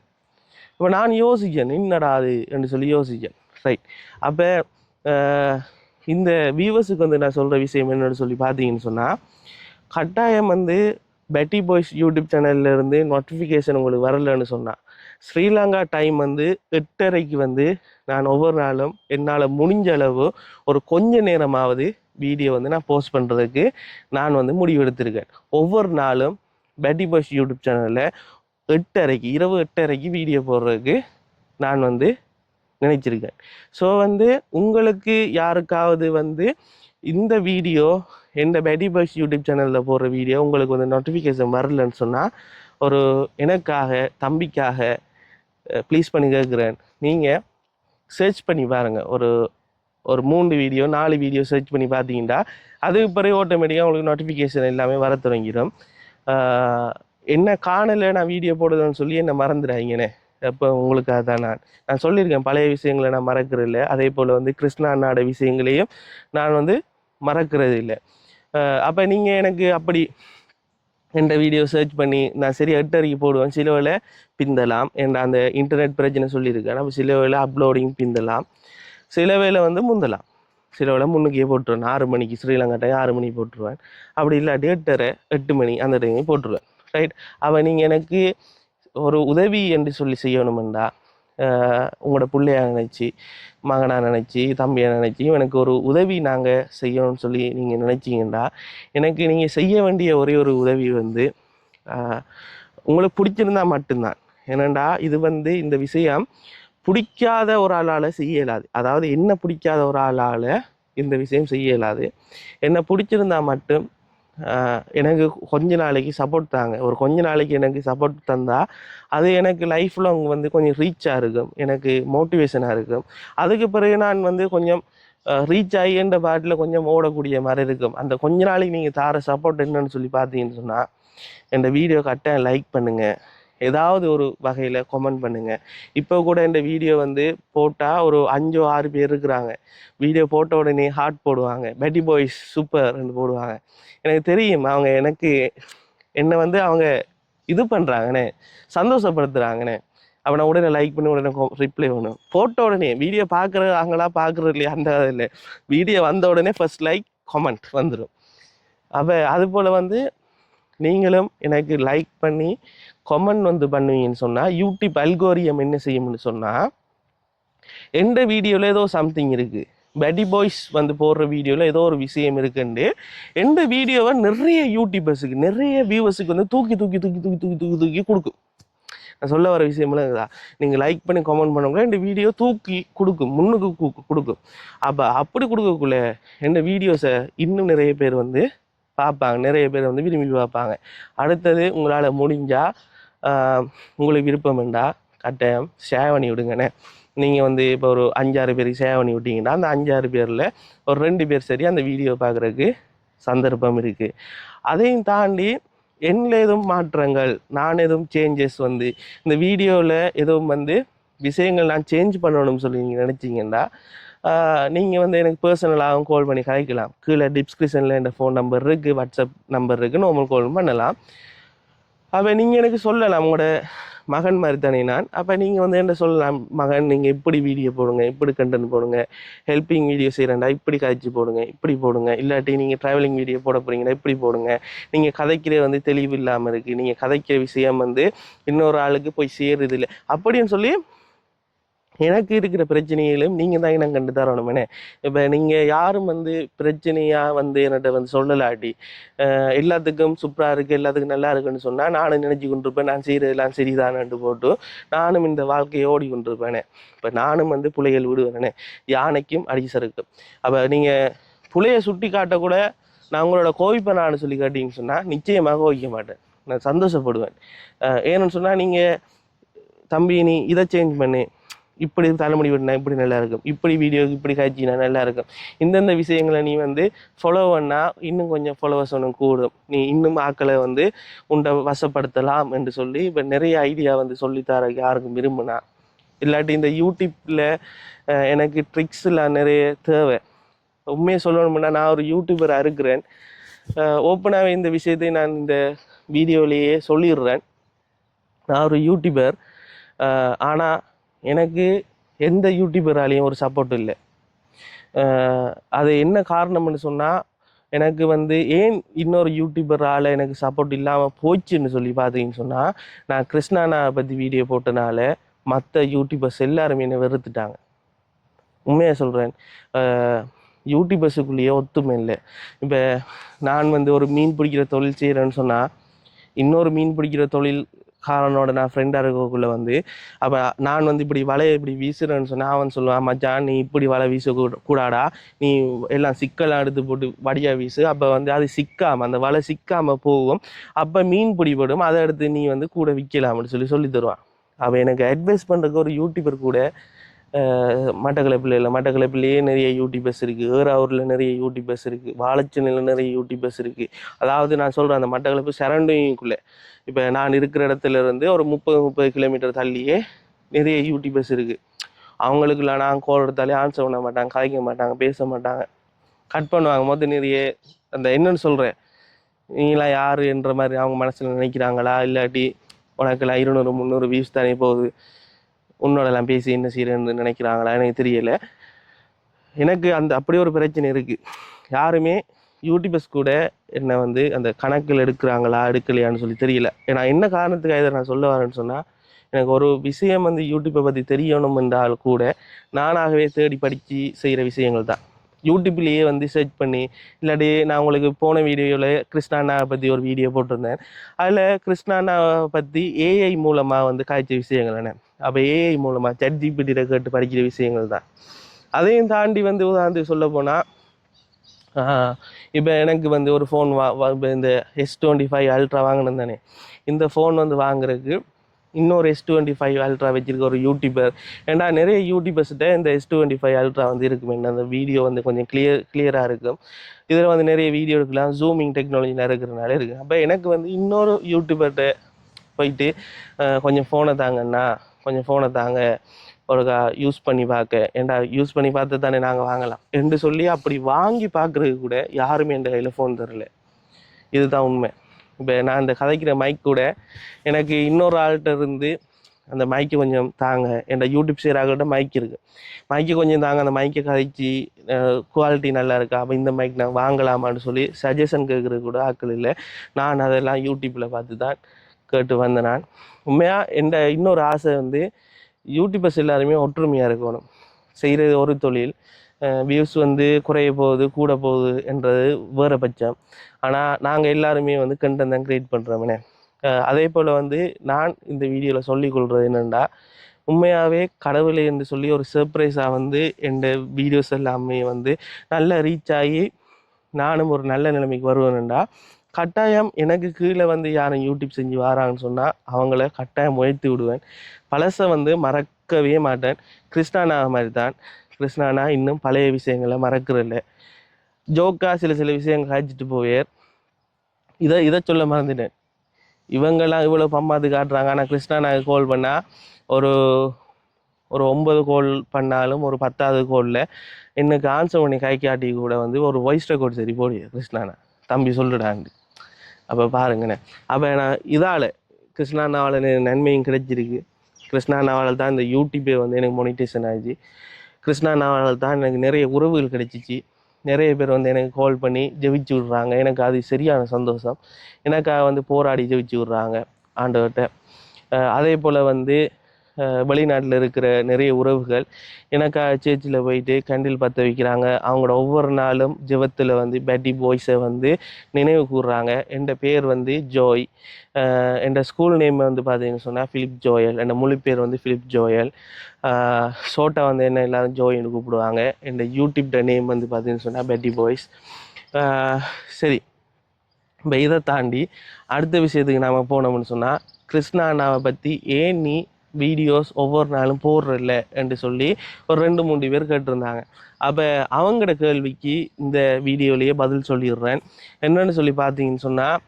இப்போ நான் யோசிச்சேன், என்னடா அது என்று சொல்லி யோசித்தேன். ரைட். அப்போ இந்த வியூவர்ஸுக்கு வந்து நான் சொல்கிற விஷயம் என்னன்னு சொல்லி பார்த்தீங்கன்னு சொன்னால், கட்டாயம் வந்து பெட்டி பாய்ஸ் யூடியூப் சேனல்லேருந்து நோட்டிஃபிகேஷன் உங்களுக்கு வரலன்னு சொன்னால், ஸ்ரீலங்கா டைம் வந்து 8:30க்கு வந்து நான் ஒவ்வொரு நாளும் என்னால் முடிஞ்ச அளவு ஒரு கொஞ்ச நேரமாவது வீடியோ வந்து நான் போஸ்ட் பண்ணுறதுக்கு நான் வந்து முடிவு எடுத்திருக்கேன். ஒவ்வொரு நாளும் பெட்டி பாய்ஸ் யூடியூப் சேனலில் 8:30க்கு, இரவு 8:30க்கு வீடியோ போடுறதுக்கு நான் வந்து நினைச்சிருக்கேன். ஸோ வந்து உங்களுக்கு யாருக்காவது வந்து இந்த வீடியோ எந்த பெட்டி பாய்ஸ் யூடியூப் சேனலில் போடுற வீடியோ உங்களுக்கு வந்து நோட்டிஃபிகேஷன் வரலன்னு சொன்னால், ஒரு எனக்காக, தம்பிக்காக ப்ளீஸ் பண்ணி கேட்குறேன், நீங்கள் சர்ச் பண்ணி பாருங்கள். ஒரு 3 வீடியோ 4 வீடியோ சர்ச் பண்ணி பார்த்தீங்கன்னா அதுக்கு பிறகு ஆட்டோமேட்டிக்காக உங்களுக்கு நோட்டிஃபிகேஷன் எல்லாமே வர தொடங்கிடும். என்ன காணலை நான் வீடியோ போடுதுன்னு சொல்லி என்னை மறந்துடாங்கண்ணே. அப்போ உங்களுக்காக தான் நான் சொல்லியிருக்கேன், பழைய விஷயங்களை நான் மறக்கிறதில்லை. அதே போல் வந்து கிருஷ்ணா அண்ணாட விஷயங்களையும் நான் வந்து மறக்கிறது இல்லை. அப்போ நீங்கள் எனக்கு அப்படி என்ற வீடியோ சர்ச் பண்ணி நான் சரி 8:30க்கு போடுவேன். சில வேளை பிந்தலாம், என்ற அந்த இன்டர்நெட் பிரச்சனை சொல்லியிருக்கேன். நம்ம சில வேளை அப்லோடிங் பிந்தலாம், சில வேளை வந்து முந்தலாம், சில வேளை முன்னுக்கே போட்டுருவேன். 6 மணிக்கு ஸ்ரீலங்கா டைம் 6 மணிக்கு போட்டுருவேன். அப்படி இல்லாட்டி 8:30 8 மணி அந்த டைமே போட்டுருவேன். ரைட். அப்போ நீங்கள் எனக்கு ஒரு உதவி என்று சொல்லி செய்யணுமெண்டா, உங்களோட பிள்ளையா நினச்சி, மகனாக நினச்சி, தம்பியை நினச்சி எனக்கு ஒரு உதவி நாங்கள் செய்யணும்னு சொல்லி நீங்கள் நினச்சிங்கன்னா, எனக்கு நீங்கள் செய்ய வேண்டிய ஒரே ஒரு உதவி வந்து உங்களுக்கு பிடிச்சிருந்தா மட்டும்தான். ஏனண்டா இது வந்து இந்த விஷயம் பிடிக்காத ஒரு ஆளால் செய்ய இயலாது. அதாவது என்ன பிடிக்காத ஒரு ஆளால் இந்த விஷயம் செய்ய இயலாது. என்னை பிடிச்சிருந்தா மட்டும் எனக்கு கொஞ்ச நாளைக்கு சப்போர்ட் தாங்க. ஒரு கொஞ்ச நாளைக்கு எனக்கு சப்போர்ட் தந்தால் அது எனக்கு லைஃப்பில் அவங்க வந்து கொஞ்சம் ரீச்சாக இருக்கும், எனக்கு மோட்டிவேஷனாக இருக்கும். அதுக்கு பிறகு நான் வந்து கொஞ்சம் ரீச் ஆகி என்ற பாட்டில் கொஞ்சம் ஓடக்கூடிய மாதிரி இருக்கும். அந்த கொஞ்ச நாளைக்கு நீங்கள் தார சப்போர்ட் என்னன்னு சொல்லி பார்த்தீங்கன்னு சொன்னால், இந்த வீடியோ கட்டாயம் லைக் பண்ணுங்கள், ஏதாவது ஒரு வகையில் கமெண்ட் பண்ணுங்கள். இப்போ கூட இந்த வீடியோ வந்து போட்டால் ஒரு 5 6 பேர் இருக்கிறாங்க. வீடியோ போட்ட உடனே ஹார்ட் போடுவாங்க, பெட்டி பாய்ஸ் சூப்பர்ன்னு போடுவாங்க. எனக்கு தெரியும் அவங்க எனக்கு என்னை வந்து அவங்க இது பண்ணுறாங்கண்ணே, சந்தோஷப்படுத்துகிறாங்கண்ணே. அப்போ நான் உடனே லைக் பண்ணி உடனே ரிப்ளை பண்ணும். போட்ட உடனே வீடியோ பார்க்குறாங்களா பார்க்குறது இல்லையா அந்த இல்லை, வீடியோ வந்த உடனே ஃபர்ஸ்ட் லைக் கமெண்ட் வந்துடும். அப்போ அதுபோல் வந்து நீங்களும் எனக்கு லைக் பண்ணி கமெண்ட் வந்து பண்ணுவீங்கன்னு சொன்னால், யூடியூப் அல்கோரியம் என்ன செய்யும்னு சொன்னால், எந்த வீடியோவில் ஏதோ சம்திங் இருக்குது, பெட்டி பாய்ஸ் வந்து போடுற வீடியோவில் ஏதோ ஒரு விஷயம் இருக்குன்னு எந்த வீடியோவை நிறைய யூடியூபர்ஸுக்கு, நிறைய வியூவர்ஸுக்கு வந்து தூக்கி தூக்கி தூக்கி தூக்கி தூக்கி தூக்கி தூக்கி கொடுக்கும். நான் சொல்ல வர விஷயம்லாம் இருக்குதா, நீங்கள் லைக் பண்ணி கமெண்ட் பண்ணவங்களே இந்த வீடியோ தூக்கி கொடுக்கும், முன்னுக்கு கொடுக்கும். அப்போ அப்படி கொடுக்கக்குள்ள எந்த வீடியோஸை இன்னும் நிறைய பேர் வந்து பார்ப்பாங்க, நிறைய பேர் வந்து விரும்பி பார்ப்பாங்க. அடுத்தது உங்களால் முடிஞ்சால் உங்களுக்கு விருப்பம் வேண்டாம் கட்டாயம் ஷேர் பண்ணி விடுங்கண்ணே. நீங்கள் வந்து இப்போ ஒரு 5-6 பேருக்கு ஷேர் பண்ணி விட்டீங்கன்னா அந்த 5-6 பேரில் ஒரு 2 பேர் சரி அந்த வீடியோ பார்க்குறதுக்கு சந்தர்ப்பம் இருக்குது. அதையும் தாண்டி என்னில் எதுவும் மாற்றங்கள், நான் எதுவும் சேஞ்சஸ் வந்து இந்த வீடியோவில் எதுவும் வந்து விஷயங்கள் நான் சேஞ்ச் பண்ணணும்னு சொல்லி நீங்கள் நினச்சிங்கன்னா, நீங்கள் வந்து எனக்கு பர்சனலாகவும் கால் பண்ணி கதைக்கலாம். கீழே டிஸ்கிரிப்ஷனில் என் ஃபோன் நம்பர் இருக்குது, வாட்ஸ்அப் நம்பர் இருக்குது, நார்மல் கால் பண்ணலாம். அப்போ நீங்கள் எனக்கு சொல்லலாம் உங்களோட மகன் மாதிரி தானே நான். அப்போ நீங்கள் வந்து என்ன சொல்லலாம், மகன் நீங்கள் இப்படி வீடியோ போடுங்க, இப்படி கண்டென்ட் போடுங்க, ஹெல்ப்பிங் வீடியோ செய்கிறேன்டா இப்படி காய்ச்சி போடுங்க, இப்படி போடுங்க, இல்லாட்டி நீங்கள் ட்ராவலிங் வீடியோ போட போகிறீங்கன்னா இப்படி போடுங்க, நீங்கள் கதைக்கிற வந்து தெளிவு இல்லாமல் இருக்குது, நீங்கள் கதைக்கிற விஷயம் வந்து இன்னொரு ஆளுக்கு போய் சேருது இல்லை அப்படின்னு சொல்லி எனக்கு இருக்கிற பிரச்சனைகளும் நீங்கள் தான் எனக்கு கண்டு தரணுமே. இப்போ நீங்கள் யாரும் வந்து பிரச்சனையாக வந்து என்கிட்ட வந்து சொல்லலாட்டி எல்லாத்துக்கும் சூப்பராக இருக்குது எல்லாத்துக்கும் நல்லா இருக்குன்னு சொன்னால் நானும் நினச்சி கொண்டிருப்பேன் நான் செய்கிறதெல்லாம் சரிதானு போட்டு நானும் இந்த வாழ்க்கையை ஓடி கொண்டிருப்பேனே. இப்போ நானும் வந்து புலைகள் விடுவேனே, யானைக்கும் அடிசருக்கும். அப்போ நீங்கள் புலையை சுட்டி காட்டக்கூட நான் உங்களோட கோவிப்பேனான்னு சொல்லி காட்டிங்கன்னு சொன்னால் நிச்சயமாக கோவிக்க மாட்டேன், நான் சந்தோஷப்படுவேன். ஏன்னு சொன்னால் நீங்கள் தம்பி நீ இதை சேஞ்ச் பண்ணு, இப்படி தலைமுடி விடனா இப்படி நல்லா இருக்கும், இப்படி வீடியோக்கு இப்படி காய்ச்சினா நல்லா இருக்கும், இந்தந்த விஷயங்களை நீ வந்து ஃபாலோ பண்ணால் இன்னும் கொஞ்சம் ஃபாலோவர்ஸ் ஒன்று கூடும், நீ இன்னும் ஆக்களை வந்து உண்டை வசப்படுத்தலாம் என்று சொல்லி இப்போ நிறைய ஐடியா வந்து சொல்லித்தர யாருக்கும் விரும்புனா. இல்லாட்டி இந்த யூடியூப்பில் எனக்கு ட்ரிக்ஸ்லாம் நிறைய தேவை. உண்மையை சொல்லணும்னா நான் ஒரு யூடியூபராக இருக்கிறேன். ஓப்பனாகவே இந்த விஷயத்தை நான் இந்த வீடியோலேயே சொல்லிடுறேன். நான் ஒரு யூடியூபர், ஆனால் எனக்கு எந்த யூடியூபராலையும் ஒரு சப்போர்ட் இல்லை. அது என்ன காரணம்னு சொன்னால் எனக்கு வந்து ஏன் இன்னொரு யூடியூபரால் எனக்கு சப்போர்ட் இல்லாமல் போச்சுன்னு சொல்லி பார்த்தீங்கன்னு சொன்னால் நான் கிருஷ்ணானா பற்றி வீடியோ போட்டனால மற்ற யூடியூபர்ஸ் எல்லாருமே என்னை வெறுத்துட்டாங்க. உண்மையாக சொல்கிறேன், யூடியூபர்ஸுக்குள்ளேயே ஒத்துமை இல்லை. இப்போ நான் வந்து ஒரு மீன் பிடிக்கிற தொழில் செய்கிறேன்னு சொன்னால் இன்னொரு மீன் பிடிக்கிற தொழில் காரனோட நான் ஃப்ரெண்டாக இருக்கக்குள்ள வந்து அப்போ நான் வந்து இப்படி வலையை இப்படி வீசுறேன்னு சொன்னால் அவன் சொல்லுவான், மச்சான் நீ இப்படி வலை வீச கூடாடா, நீ எல்லாம் சிக்கெல்லாம் எடுத்து போட்டு வடியாக வீசு, அப்போ வந்து அது சிக்காமல் அந்த வலை சிக்காமல் போகும், அப்போ மீன் பிடிபடும், அதை எடுத்து நீ வந்து கூட விற்கலாம்னு சொல்லி தருவான். அப்போ எனக்கு அட்வைஸ் பண்ணுறதுக்கு ஒரு யூடியூபர் கூட மட்டக்களப்பில் இல்லை, மட்டக்களப்பிலேயே நிறைய யூடியூபர்ஸ் இருக்குது, ஏறாவூரில் நிறைய யூடியூபர்ஸ் இருக்குது, வாழைச்சேனையில் நிறைய யூடியூபர்ஸ் இருக்குது. அதாவது நான் சொல்கிறேன் அந்த மட்டக்களப்பு சரௌண்டிங்குள்ளே இப்போ நான் இருக்கிற இடத்துல இருந்து ஒரு 30 கிலோமீட்டர் தள்ளியே நிறைய யூடியூபர்ஸ் இருக்குது. அவங்களுக்குலாம் நான் கோல் எடுத்தாலே ஆன்சர் பண்ண மாட்டாங்க, கதைக்க மாட்டாங்க, பேச மாட்டாங்க, கட் பண்ணுவாங்க. மொத்தம் நிறைய அந்த என்னன்னு சொல்கிறேன், நீங்களாம் யார் என்ற மாதிரி அவங்க மனசில் நினைக்கிறாங்களா, இல்லாட்டி உனக்கெல்லாம் 200-300 வியூஸ் தானே போகுது, உன்னோடலாம் பேசி என்ன செய்யறேன்னு நினைக்கிறாங்களா எனக்கு தெரியலை. எனக்கு அந்த அப்படி ஒரு பிரச்சனை இருக்குது. யாருமே யூடியூபர்ஸ் கூட என்னை வந்து அந்த கணக்கில் எடுக்கிறாங்களா எடுக்கலையான்னு சொல்லி தெரியல. ஏன்னா என்ன காரணத்துக்காக இதை நான் சொல்ல வரேன்னு சொன்னால் எனக்கு ஒரு விஷயம் வந்து யூடியூப்பை பற்றி தெரியணும் என்றால் கூட நானாகவே தேடி படித்து செய்கிற விஷயங்கள் தான். யூடியூப்லேயே வந்து சர்ச் பண்ணி, இல்லாட்டி நான் உங்களுக்கு போன வீடியோவில் கிருஷ்ணாண்ணாவை பற்றி ஒரு வீடியோ போட்டிருந்தேன். அதில் கிருஷ்ணாண்ணாவை பற்றி ஏஐ மூலமாக வந்து காய்ச்ச விஷயங்கள் என்ன, அப்போ ஏஐ மூலமாக ChatGPT கேட்டு படிக்கிற விஷயங்கள் தான். அதையும் தாண்டி வந்து உதாரணத்துக்கு சொல்ல போனால் இப்போ எனக்கு வந்து ஒரு ஃபோன் இப்போ இந்த S25 அல்ட்ரா வாங்கினேன் தானே, இந்த ஃபோன் வந்து வாங்குறதுக்கு இன்னொரு S25 அல்ட்ரா வச்சிருக்க ஒரு யூடியூபர், ஏன்னா நிறைய யூடியூபர்ஸ்கிட்ட இந்த S25 அல்ட்ரா வந்து இருக்குமே, அந்த வீடியோ வந்து கொஞ்சம் கிளியராக இருக்கும், இதில் வந்து நிறைய வீடியோ எடுக்கலாம், ஜூமிங் டெக்னாலஜியில் இருக்கிறனால இருக்குது. அப்போ எனக்கு வந்து இன்னொரு யூடியூபர்கிட்ட போயிட்டு கொஞ்சம் ஃபோனை தாங்கண்ணா, கொஞ்சம் ஃபோனை தாங்க, ஒருக்கா யூஸ் பண்ணி பார்க்க, ஏன்டா யூஸ் பண்ணி பார்த்து தானே நாங்கள் வாங்கலாம் என்று சொல்லி அப்படி வாங்கி பார்க்குறதுக்கு கூட யாருமே என் கையில் ஃபோன் தரல. இதுதான் உண்மை. இப்போ நான் இந்த கதைக்கிற மைக் கூட எனக்கு இன்னொரு ஆள்கிட்ட இருந்து அந்த மைக்கு கொஞ்சம் தாங்க, என் யூடியூப் ஷேராகிட்ட மைக் இருக்குது, மைக்கு கொஞ்சம் தாங்க, அந்த மைக்கை கதைச்சி குவாலிட்டி நல்லா இருக்கா, அப்போ இந்த மைக் நான் வாங்கலாமான்னு சொல்லி சஜஷன் கேட்குறது கூட ஆட்கள் இல்லை. நான் அதெல்லாம் யூடியூப்பில் பார்த்து தான் கேட்டு வந்தேன். நான் உண்மையாக என் இன்னொரு ஆசை வந்து யூடியூபர்ஸ் எல்லாருமே ஒற்றுமையாக இருக்கணும். செய்கிறது ஒரு தொழில், வியூஸ் வந்து குறைய போகுது கூட போகுது என்றது வேறு பட்சம், ஆனால் நாங்கள் எல்லாருமே வந்து கண்டென்ட் தான் க்ரியேட் பண்ணுறோம்னே. அதே போல் வந்து நான் இந்த வீடியோவில் சொல்லிக்கொள்கிறது என்னென்னா, உண்மையாகவே கடவுளை என்று சொல்லி ஒரு சர்ப்ரைஸாக வந்து என் வீடியோஸ் எல்லாமே வந்து நல்லா ரீச் ஆகி நானும் ஒரு நல்ல நிலைமைக்கு வருவேன்டா, கட்டாயம் எனக்கு கீழே வந்து யாரும் யூடியூப் செஞ்சு வராங்கன்னு சொன்னால் அவங்கள கட்டாயம் உயர்த்தி விடுவேன். பழசை வந்து மறக்கவே மாட்டேன். கிருஷ்ணானா மாதிரி தான், கிருஷ்ணானா இன்னும் பழைய விஷயங்களை மறக்கிறதில்ல. ஜோக்கா சில விஷயங்கள் காய்ச்சிட்டு போவேர். இதை சொல்ல மறந்துட்டேன், இவங்கெல்லாம் இவ்வளோ பம்மாத்து காட்டுறாங்க, ஆனால் கிருஷ்ணானாக்கு கால் பண்ணால் ஒரு 9 கோல் பண்ணாலும் ஒரு 10வது கோலில் எனக்கு ஆன்சர் பண்ணி காய்க்காட்டி கூட வந்து ஒரு வாய்ஸ் ரெக்கார்ட் சரி போடு கிருஷ்ணானா தம்பி சொல்லுடாண்டு. அப்போ பாருங்கண்ணே. அப்போ நான் இதால் கிருஷ்ணா அண்ணாவால் நன்மையும் கிடைச்சிருக்கு. கிருஷ்ணா அண்ணாவால் தான் இந்த யூடியூப்பே வந்து எனக்கு மொனிட்டேஷன் ஆகிடுச்சு. கிருஷ்ணா அண்ணாவால் தான் எனக்கு நிறைய உறவுகள் கிடைச்சிச்சு. நிறைய பேர் வந்து எனக்கு கால் பண்ணி ஜெபிச்சு விட்றாங்க. எனக்கு அது சரியான சந்தோஷம். எனக்காக வந்து போராடி ஜெபிச்சு விட்றாங்க ஆண்டவர்கிட்ட. அதே போல் வந்து வெளிநாட்டில் இருக்கிற நிறைய உறவுகள் எனக்காக சேர்ச்சில் போயிட்டு கேண்டில் பற்ற வைக்கிறாங்க. அவங்களோட ஒவ்வொரு நாளும் ஜெபத்தில் வந்து பேட்டி பாய்ஸை வந்து நினைவு கூறுறாங்க. என் பேர் வந்து ஜோய். என் ஸ்கூல் நேம் வந்து பார்த்தீங்கன்னு சொன்னால் ஃபிலிப் ஜோயல். என் முழு பேர் வந்து ஃபிலிப் ஜோயல். ஷோட்டா வந்து என்ன எல்லாரும் ஜோயின்னு கூப்பிடுவாங்க. என் யூடியூப்ட நேம் வந்து பார்த்தீங்கன்னு சொன்னால் பேட்டி பாய்ஸ். சரி, இப்போ இதை தாண்டி அடுத்த விஷயத்துக்கு நாம் போனோம்னு சொன்னால், கிருஷ்ணா அண்ணாவை பற்றி ஏன் நீ வீடியோஸ் ஒவ்வொரு நாளும் போடுறதில்ல என்று சொல்லி ஒரு 2-3 பேர் கேட்டிருந்தாங்க. அப்போ அவங்களோட கேள்விக்கு இந்த வீடியோலேயே பதில் சொல்லிடுறேன். என்னென்னு சொல்லி பார்த்தீங்கன்னு சொன்னால்,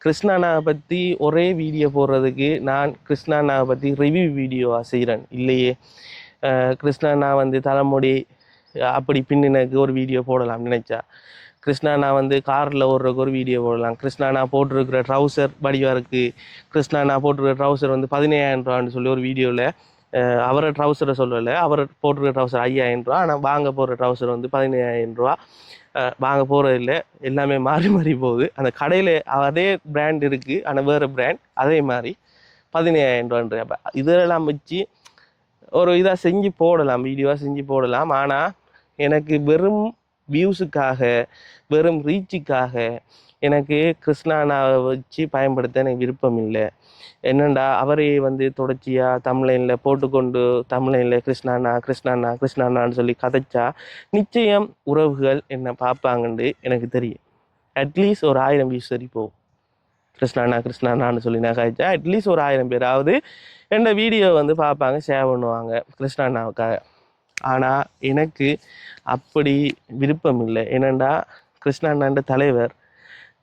கிருஷ்ணா அண்ணாவை பற்றி ஒரே வீடியோ போடுறதுக்கு நான் கிருஷ்ணா அண்ணாவை பற்றி ரிவ்யூ வீடியோவாக செய்கிறேன் இல்லையே. கிருஷ்ணா அண்ணா வந்து தலைமுடி அப்படி பின்னினக்கு ஒரு வீடியோ போடலாம் நினைச்சா, கிருஷ்ணா அண்ணா வந்து காரில் ஓடுறதுக்கு ஒரு வீடியோ போடலாம். கிருஷ்ணா அண்ணா போட்டிருக்கிற ட்ரௌசர் வடிவாக இருக்குது. கிருஷ்ணா அண்ணா போட்டிருக்கிற ட்ரௌசர் வந்து 15,000 ரூபான்னு சொல்லி ஒரு வீடியோவில் அவரை ட்ரௌசரை சொல்லலை, அவர் போட்டிருக்கிற ட்ரௌசர் 5,000 ரூபா. ஆனால் வாங்க போகிற ட்ரௌசர் வந்து 15,000 ரூபா. வாங்க போகிறது இல்லை, எல்லாமே மாறி மாறி போகுது. அந்த கடையில் அதே பிராண்ட் இருக்குது, ஆனால் வேறு பிராண்ட். அதே மாதிரி 15,000 ரூபான்ற. அப்போ இதெல்லாம் வச்சு ஒரு இதாக செஞ்சு போடலாம், வீடியோவாக செஞ்சு போடலாம். ஆனால் எனக்கு வெறும் வியூஸுக்காக, வெறும் ரீச்சுக்காக எனக்கு கிருஷ்ணா அண்ணாவை வச்சு பயன்படுத்த எனக்கு விருப்பம் இல்லை. என்னண்டா அவரே வந்து தொடர்ச்சியாக தமிழ்லைனில் போட்டுக்கொண்டு தமிழ்லைனில் கிருஷ்ணா அண்ணா கிருஷ்ணா அண்ணா கிருஷ்ணா அண்ணான்னு சொல்லி கதைச்சா நிச்சயம் உறவுகள் என்னை பார்ப்பாங்கன்னு எனக்கு தெரியும். அட்லீஸ்ட் ஒரு 1000 வியூஸ் சரி போகும். கிருஷ்ணா அண்ணா கிருஷ்ணா அண்ணான்னு சொல்லி நான் கதைச்சா அட்லீஸ்ட் ஒரு 1000 பேராவது என்னோட வீடியோ வந்து பார்ப்பாங்க, ஷேர் பண்ணுவாங்க கிருஷ்ணா அண்ணாவுக்காக. ஆனால் எனக்கு அப்படி விருப்பம் இல்லை. ஏனெண்டா கிருஷ்ணா அண்ணாண்ட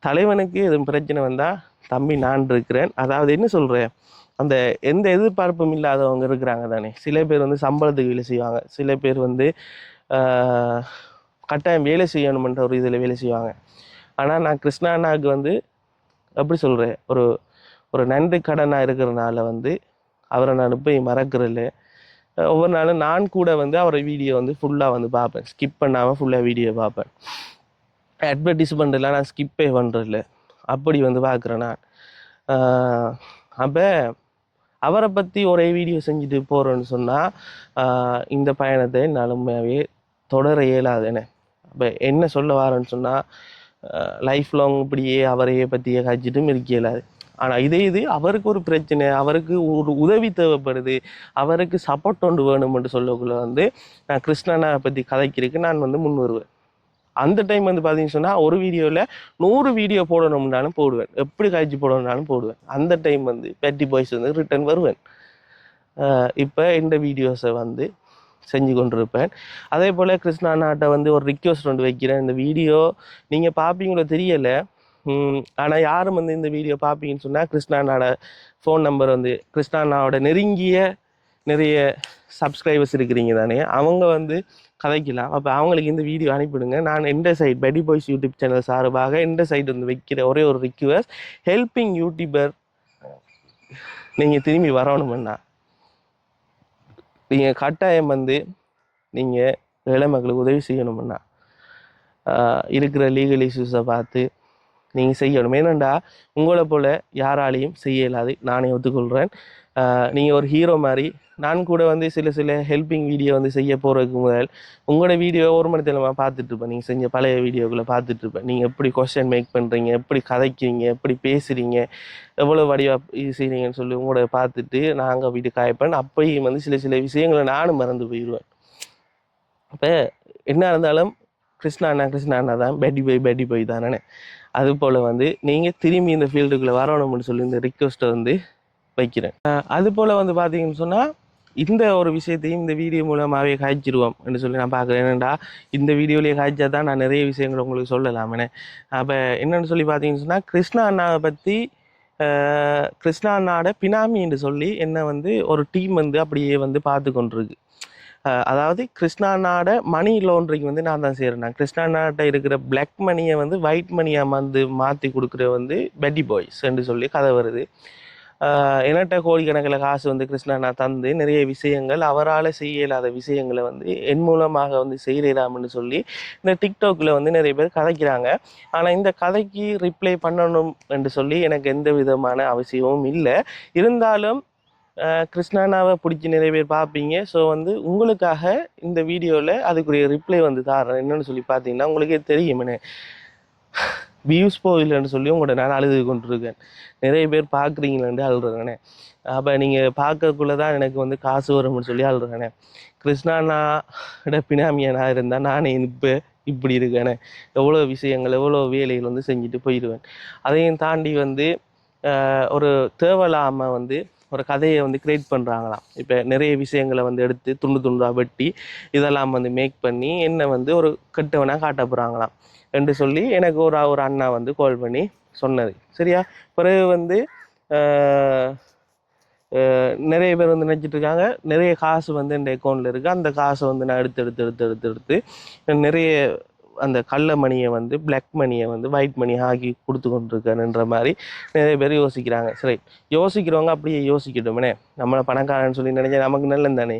தலைவனுக்கு எதுவும் பிரச்சனை வந்தால் தம்பி நான் இருக்கிறேன். அதாவது என்ன சொல்கிறேன், அந்த எந்த எதிர்பார்ப்பும் இல்லாதவங்க இருக்கிறாங்க தானே. சில பேர் வந்து சம்பளத்துக்கு வேலை செய்வாங்க, சில பேர் வந்து கட்டாயம் வேலை செய்யணுமென்ற ஒரு இதில் வேலை செய்வாங்க. ஆனால் நான் கிருஷ்ணா அண்ணாவுக்கு வந்து எப்படி சொல்கிறேன், ஒரு நன்றி கடனாக இருக்கிறனால வந்து அவரை நான் போய் மறக்கிறதில்ல. ஒவ்வொரு நாளும் நான் கூட வந்து அவரை வீடியோ வந்து ஃபுல்லாக வந்து பார்ப்பேன், ஸ்கிப் பண்ணாமல் ஃபுல்லாக வீடியோ பார்ப்பேன். அட்வர்டைஸ்மெண்ட்டெல்லாம் நான் ஸ்கிப்பே பண்ணுறதில்ல, அப்படி வந்து பார்க்குறேன் நான். அப்போ அவரை பற்றி ஒரே வீடியோ செஞ்சுட்டு போகிறேன்னு சொன்னால் இந்த பயணத்தை என்னாலுமே தொடர இயலாதுன்னு. அப்போ என்ன சொல்ல வரேன்னு சொன்னால், லைஃப் லாங் இப்படியே அவரையே பற்றியே காய்ச்சிட்டும் இருக்க இயலாது. ஆனால் இது அவருக்கு ஒரு பிரச்சனை, அவருக்கு ஒரு உதவி தேவைப்படுது, அவருக்கு சப்போர்ட் ஒன்று வேணும்னு சொல்லக்குள்ள வந்து நான் கிருஷ்ணனை பற்றி கதைக்கிறதுக்கு நான் வந்து முன் வருவேன். அந்த டைம் வந்து பார்த்தீங்கன்னு சொன்னால் ஒரு வீடியோவில் 100 வீடியோ போடணும்னாலும் போடுவேன், எப்படி காய்ச்சி போடணும்னாலும் போடுவேன். அந்த டைம் வந்து பேட்டி பாய்ஸ் வந்து ரிட்டர்ன் வருவேன். இப்போ இந்த வீடியோஸை வந்து செஞ்சு கொண்டிருப்பேன். அதே போல் கிருஷ்ணா அண்ணாட்ட வந்து ஒரு ரிக்வெஸ்ட் ஒன்று வைக்கிறேன். இந்த வீடியோ நீங்கள் பார்ப்பீங்களோ தெரியலை, ஆனால் யாரும் வந்து இந்த வீடியோ பார்ப்பீங்கன்னு சொன்னால் கிருஷ்ணா அண்ணாவோட ஃபோன் நம்பர் வந்து கிருஷ்ணா அண்ணாவோட நெருங்கிய நிறைய சப்ஸ்கிரைபர்ஸ் இருக்கிறீங்க தானே, அவங்க வந்து கதைக்கலாம். அப்போ அவங்களுக்கு இந்த வீடியோ அனுப்பிடுங்க. நான் எந்த சைட் பேட்டி பாய்ஸ் யூடியூப் சேனல் சார்பாக எந்த சைட் வந்து வைக்கிற ஒரே ஒரு ரிக்வெஸ்ட், ஹெல்பிங் யூடியூபர் நீங்கள் திரும்பி வரணும்னா நீங்கள் கட்டாயம் வந்து நீங்கள் ஏழை மக்களுக்கு உதவி செய்யணும்னா இருக்கிற லீகல் இஷ்யூஸை பார்த்து நீங்கள் செய்யணும். ஏனெண்டா உங்களை போல் யாராலையும் செய்ய இயலாது, நானே ஒத்துக்கொள்கிறேன். நீங்கள் ஒரு ஹீரோ மாதிரி. நான் கூட வந்து சில ஹெல்பிங் வீடியோ வந்து செய்ய போகிறதுக்கு முதல் உங்களோட வீடியோ ஒரு மணி நேரமாக பார்த்துட்ருப்பேன். நீங்கள் செஞ்ச பழைய வீடியோக்களை பார்த்துட்ருப்பேன். நீங்கள் எப்படி கொஸ்டின் மேக் பண்ணுறீங்க, எப்படி கதைக்கிறீங்க, எப்படி பேசுகிறீங்க, எவ்வளோ வடிவாக செய்கிறீங்கன்னு சொல்லி உங்களோட பார்த்துட்டு நாங்கள் வீட்டு காய்ப்பேன். அப்பயும் வந்து சில விஷயங்களை நானும் மறந்து போயிடுவேன். அப்போ என்ன இருந்தாலும் கிருஷ்ணா அண்ணா தான் பேட்டி பாய் தானே. அதுபோல் வந்து நீங்கள் திரும்பி இந்த ஃபீல்டுக்குள்ளே வரணும்னு சொல்லி இந்த ரிக்வெஸ்ட்டை வந்து வைக்கிறேன். அதுபோல் வந்து பார்த்தீங்கன்னு சொன்னால் இந்த ஒரு விஷயத்தையும் இந்த வீடியோ மூலமாகவே காய்ச்சிடுவோம் என்று சொல்லி நான் பார்க்குறேன். ஏன்னா இந்த வீடியோலேயே காய்ச்சா தான் நான் நிறைய விஷயங்கள் உங்களுக்கு சொல்லலாமே. அப்போ என்னென்னு சொல்லி பார்த்தீங்கன்னு சொன்னால், கிருஷ்ணா அண்ணாவை பற்றி கிருஷ்ணா அண்ணாவோட பினாமி என்று சொல்லி என்ன வந்து ஒரு டீம் வந்து அப்படியே வந்து பார்த்து கொண்டிருக்கு. அதாவது கிருஷ்ணா அண்ணாட மணி லாண்ட்ரிங் வந்து நான் தான் செய்கிறேன். கிருஷ்ணா அண்ணாட்ட இருக்கிற பிளாக் மணியை வந்து ஒயிட் மணியாக வந்து மாற்றி கொடுக்குற வந்து பெட்டி பாய்ஸ் என்று சொல்லி கதை வருது. என்கிட்ட கோடிக்கணக்கில் காசு வந்து கிருஷ்ணா தந்து நிறைய விஷயங்கள் அவரால் செய்ய இயலாத விஷயங்களை வந்து என் மூலமாக வந்து செய்யலாம்னு சொல்லி இந்த டிக்டாக்ல வந்து நிறைய பேர் கதைக்கிறாங்க. ஆனால் இந்த கதைக்கு ரிப்ளை பண்ணணும் என்று சொல்லி எனக்கு எந்த விதமான அவசியமும் இல்லை. இருந்தாலும் கிருஷ்ணாவை பிடிச்சி நிறைய பேர் பார்ப்பீங்க. ஸோ வந்து உங்களுக்காக இந்த வீடியோவில் அதுக்குரிய ரிப்ளை வந்து தாரேன். என்னென்னு சொல்லி பார்த்தீங்கன்னா உங்களுக்கே தெரியுமே, வியூஸ் போகலன்னு சொல்லி உங்கள்கிட்ட நான் அழுது கொண்டிருக்கேன். நிறைய பேர் பார்க்குறீங்களேன்னு அழுறேங்கண்ணே. அப்போ நீங்கள் பார்க்கக்குள்ளே தான் எனக்கு வந்து காசு வரும்னு சொல்லி அழுறேங்கண்ணே. கிருஷ்ணாண்ணாட பினாமியா நான் இருந்தால் நானே இப்போ இப்படி இருக்கேனே. எவ்வளோ விஷயங்கள் எவ்வளோ வேலைகள் வந்து செஞ்சுட்டு போயிடுவேன். அதையும் தாண்டி வந்து ஒரு தேவையில்லாமல் வந்து ஒரு கதையை வந்து கிரியேட் பண்ணுறாங்களாம். இப்போ நிறைய விஷயங்களை வந்து எடுத்து துண்டு துண்டாக வெட்டி இதெல்லாம் வந்து மேக் பண்ணி என்னை வந்து ஒரு கெட்டவனாக காட்ட போகிறாங்களாம் என்று சொல்லி எனக்கு ஒரு அண்ணா வந்து கால் பண்ணி சொன்னது. சரியா? பிறகு வந்து நிறைய பேர் வந்து நினச்சிட்டு இருக்காங்க நிறைய காசு வந்து என் அக்கௌண்ட்டில் இருக்குது, அந்த காசை வந்து நான் எடுத்து நிறைய அந்த கள்ள மணியை வந்து பிளாக் மணியை வந்து ஒயிட் மணி ஆக்கி கொடுத்து கொண்டிருக்கேன்ன்ற மாதிரி நிறைய பேர் யோசிக்கிறாங்க. சரி, யோசிக்கிறவங்க அப்படியே யோசிக்கட்டும்னே. நம்மளை பணக்காரன்னு சொல்லி நினைச்சா நமக்கு நல்லது தானே.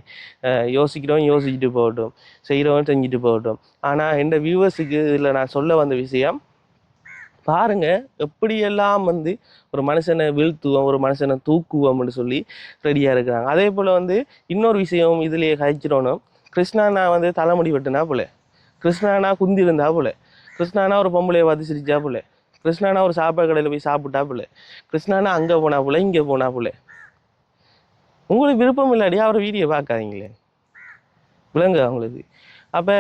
யோசிச்சுட்டு போகட்டும், செய்கிறவன் செஞ்சுட்டு போகட்டும். ஆனால் எந்த வியூவர்ஸுக்கு இதில் நான் சொல்ல வந்த விஷயம் பாருங்க, எப்படியெல்லாம் வந்து ஒரு மனுஷனை வீழ்த்துவோம், ஒரு மனுஷனை தூக்குவோம்னு சொல்லி ரெடியாக இருக்கிறாங்க. அதே போல் வந்து இன்னொரு விஷயம் இதுலேயே கழிச்சிடணும். கிருஷ்ணாண்ணா வந்து தலைமுடி வெட்டுனா போல, கிருஷ்ணாண்ணா குந்தி இருந்தா போல, கிருஷ்ணாண்ணா ஒரு பொம்பளையை பார்த்து சிரிச்சா போல, கிருஷ்ணாண்ணா ஒரு சாப்பாடு கடையில் போய் சாப்பிட்டா போல, கிருஷ்ணாண்ணா அங்கே போனா போல இங்கே போனா போல. உங்களுக்கு விருப்பம் இல்லாடியா அவர் வீடியோ பார்க்காதீங்களே, விளங்க அவங்களுக்கு. அப்போ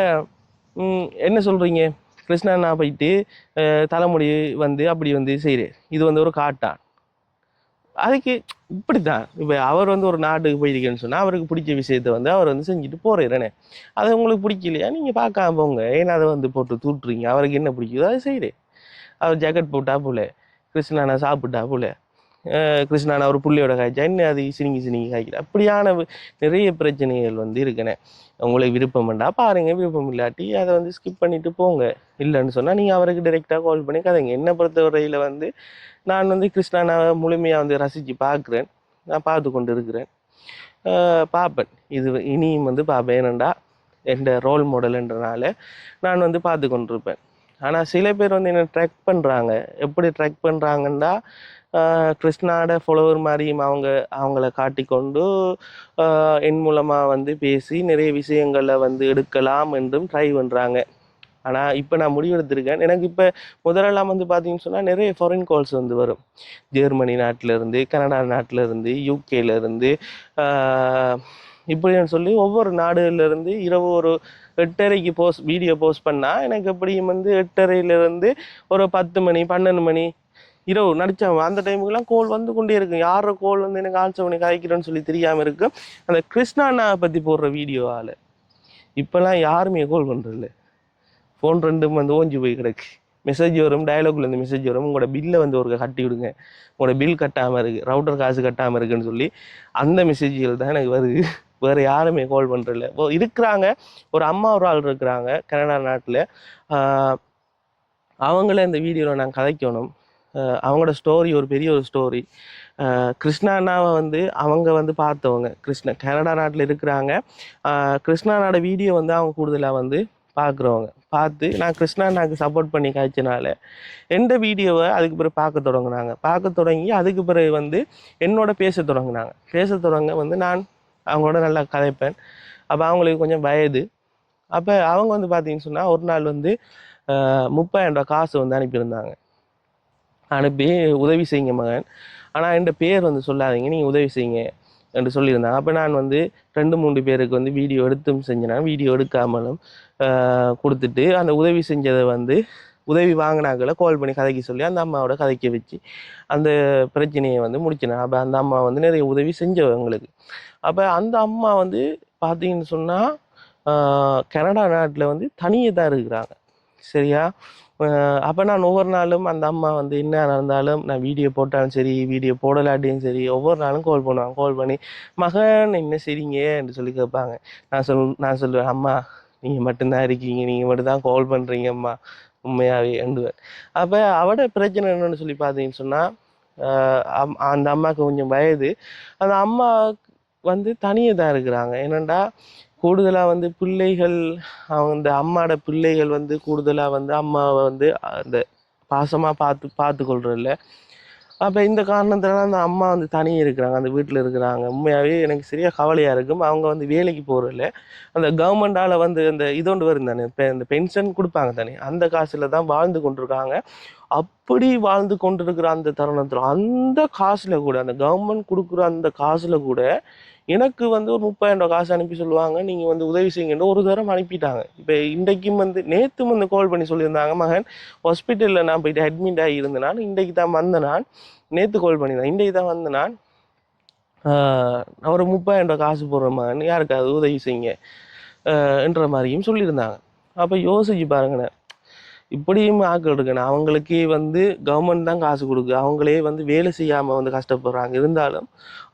என்ன சொல்கிறீங்க? கிருஷ்ணாண்ணா போயிட்டு தலைமுடி வந்து அப்படி வந்து செய்கிறேன், இது வந்து ஒரு காட்டான். அதுக்கு இப்படித்தான். இப்போ அவர் வந்து ஒரு நாட்டுக்கு போயிருக்கேன்னு சொன்னால் அவருக்கு பிடிச்ச விஷயத்த வந்து அவர் வந்து செஞ்சுட்டு போறேன். அது உங்களுக்கு பிடிக்கலையா நீங்கள் பார்க்காம போங்க. ஏன்னா அதை வந்து போட்டு தூட்டுறீங்க. அவருக்கு என்ன பிடிக்குதோ அதை செய்கிறேன். அவர் ஜாக்கெட் போட்டா போல, கிருஷ்ணாண்ணா சாப்பிட்டா போல, கிருஷ்ணாண்ணா ஒரு புள்ளியோட காய்ச்சா இன்னும் அது சினிங்கி காய்க்கிற அப்படியான நிறைய பிரச்சனைகள் வந்து இருக்குண்ணே. உங்களுக்கு விருப்பம் வேண்டா பாருங்க, விருப்பம் இல்லாட்டி அதை வந்து ஸ்கிப் பண்ணிட்டு போங்க. இல்லைன்னு சொன்னால் நீங்கள் அவருக்கு டைரெக்டாக கால் பண்ணி கதைங்க. என்னை பொறுத்தவரையில் வந்து நான் வந்து கிருஷ்ணாவை முழுமையாக வந்து ரசித்து பார்க்குறேன், நான் பார்த்து கொண்டு இருக்கிறேன், பார்ப்பேன். இது இனியும் வந்து பார்ப்பேன். ஏனண்டா என் ரோல் மாடல்ன்றனால நான் வந்து பார்த்து கொண்டிருப்பேன். ஆனால் சில பேர் வந்து என்ன ட்ராக் பண்ணுறாங்க. எப்படி ட்ராக் பண்ணுறாங்கன்னா கிருஷ்ணாவோட ஃபாலோவர் மாதிரியும் அவங்கள காட்டிக்கொண்டு என் மூலமாக வந்து பேசி நிறைய விஷயங்களை வந்து எடுக்கலாம் என்றும் ட்ரை பண்ணுறாங்க. ஆனால் இப்போ நான் முடிவெடுத்திருக்கேன். எனக்கு இப்போ முதலெல்லாம் வந்து பார்த்தீங்கன்னு சொன்னால் நிறைய ஃபாரின் கால்ஸ் வந்து வரும். ஜெர்மனி நாட்டிலேருந்து, கனடா நாட்டிலேருந்து, யூகேலேருந்து, இப்படின்னு சொல்லி ஒவ்வொரு நாடுகள்லேருந்து இரவு ஒரு 8:30க்கு வீடியோ போஸ்ட் பண்ணால் எனக்கு எப்படியும் வந்து 8:30லேருந்து ஒரு 10 மணி 12 மணி இரவு நடிச்சாங்க. அந்த டைமுக்கெல்லாம் கோல் வந்து கொண்டே இருக்கும். யார கோல் வந்து எனக்கு ஆன்சர் பண்ணி காய்க்கிறேன்னு சொல்லி தெரியாமல் இருக்கும். அந்த கிருஷ்ணாண்ணா பற்றி போடுற வீடியோவால் இப்போல்லாம் யாருமே கோல் பண்ணுறதில்ல. ஃபோன் ரெண்டும் வந்து ஓஞ்சி போய் கிடக்கு. மெசேஜ் வரும், டயலாக்லேருந்து மெசேஜ் வரும், உங்களோட பில்லை வந்து ஒரு கட்டி விடுங்க, உங்களோட பில் கட்டாமல் இருக்குது, ரவுட்டர் காசு கட்டாமல் இருக்குன்னு சொல்லி அந்த மெசேஜ்கள் தான் எனக்கு வருது. வேறு யாருமே கால் பண்ணுறதில்ல. இருக்கிறாங்க, ஒரு அம்மா ஒரு ஆள் இருக்கிறாங்க கனடா நாட்டில். அவங்கள இந்த வீடியோவில் நான் கதைக்கணும். அவங்களோட ஸ்டோரி ஒரு பெரிய ஒரு ஸ்டோரி. கிருஷ்ணாண்ணாவை வந்து அவங்க வந்து பார்த்தவங்க கனடா நாட்டில் இருக்கிறாங்க. கிருஷ்ணாண்ணாவோட வீடியோ வந்து அவங்க கூடுதலாக வந்து பார்க்குறவங்க பார்த்து நான் கிருஷ்ணாண்ணாவுக்கு சப்போர்ட் பண்ணி காய்ச்சினால எந்த வீடியோவை அதுக்கு பிறகு பார்க்க தொடங்கி அதுக்கு பிறகு வந்து என்னோட பேச தொடங்க வந்து நான் அவங்களோட நல்லா கதைப்பேன். அப்போ அவங்களுக்கு கொஞ்சம் வயது. அப்போ அவங்க வந்து பார்த்தீங்கன்னு சொன்னால் ஒரு நாள் வந்து 30,000 ரூபா காசு வந்து அனுப்பியிருந்தாங்க. அனுப்பி உதவி செய்யுங்க மகன், ஆனால் என் பேர் வந்து சொல்லாதீங்க, நீங்கள் உதவி செய்யுங்க என்று சொல்லியிருந்தாங்க. அப்போ நான் வந்து 2-3 பேருக்கு வந்து வீடியோ எடுத்தும் செஞ்சேன், வீடியோ எடுக்காமலும் கொடுத்துட்டு அந்த உதவி செஞ்சதை வந்து உதவி வாங்கினாக்களை கால் பண்ணி கதைக்க சொல்லி அந்த அம்மாவோட கதைக்க வச்சு அந்த பிரச்சனையை வந்து முடிச்சினேன். அப்போ அந்த அம்மா வந்து நிறைய உதவி செஞ்சவங்களுக்கு. அப்போ அந்த அம்மா வந்து பார்த்தீங்கன்னு சொன்னால் கனடா நாட்டில் வந்து தனியாக தான் இருக்கிறாங்க. சரியா? அப்போ நான் ஒவ்வொரு நாளும் அந்த அம்மா வந்து என்ன நடந்தாலும் நான் வீடியோ போட்டாலும் சரி வீடியோ போடலாட்டியும் சரி ஒவ்வொரு நாளும் கால் பண்ணுவாங்க. கால் பண்ணி மகன் என்ன செய்றீங்க என்று சொல்லி கேட்பாங்க. நான் சொல்லுவேன் அம்மா நீங்கள் மட்டும்தான் இருக்கீங்க, நீங்கள் மட்டும்தான் கால் பண்ணுறீங்க அம்மா உண்மையாகவே என்றுவேன். அப்போ அவட பிரச்சனை என்னன்னு சொல்லி பார்த்தீங்கன்னு சொன்னால் அந்த அம்மாவுக்கு கொஞ்சம் வயது. அந்த அம்மா வந்து தனியே தான் இருக்கிறாங்க. ஏனெண்டா கூடுதலாக வந்து பிள்ளைகள் அந்த அம்மாவோட பிள்ளைகள் வந்து கூடுதலாக வந்து அம்மாவை வந்து அந்த பாசமாக பார்த்து கொள்றதில்ல. அப்போ இந்த காரணத்தினால அந்த அம்மா வந்து தனியே இருக்கிறாங்க, அந்த வீட்டில் இருக்கிறாங்க. உண்மையாகவே எனக்கு சரியாக கவலையாக இருக்கும். அவங்க வந்து வேலைக்கு போகிறதில்ல. அந்த கவர்மெண்டால் வந்து அந்த இதொண்டு வரும் தானே, இப்போ இந்த பென்ஷன் கொடுப்பாங்க தானே, அந்த காசில் தான் வாழ்ந்து கொண்டிருக்காங்க. அப்படி வாழ்ந்து கொண்டிருக்கிற அந்த தருணத்தில் அந்த காசில் கூட அந்த கவர்மெண்ட் கொடுக்குற அந்த காசில் கூட எனக்கு வந்து ஒரு 30,000 காசு அனுப்பி சொல்லுவாங்க, நீங்கள் வந்து உதவி செய்யுங்கன்னு ஒரு தரம் அனுப்பிட்டாங்க. இப்போ இன்றைக்கும் வந்து நேற்றும் வந்து கால் பண்ணி சொல்லியிருந்தாங்க, மகன் ஹாஸ்பிட்டலில் நான் போயிட்டு அட்மிட் ஆகி இருந்தேன், இன்றைக்கு தான் வந்த நான், நேற்று கால் பண்ணியிருந்தேன், இன்றைக்கு தான் வந்து நான் ஒரு 30,000 காசு போடுற மகன் யாருக்காவது உதவி செய்யுங்க என்ற மாதிரியும் சொல்லியிருந்தாங்க. அப்போ யோசிச்சு பாருங்கண்ணே, இப்படியும் ஆக்கள் இருக்குண்ணே, அவங்களுக்கே வந்து கவர்மெண்ட் தான் காசு கொடுக்கு, அவங்களே வந்து வேலை செய்யாமல் வந்து கஷ்டப்படுறாங்க. இருந்தாலும்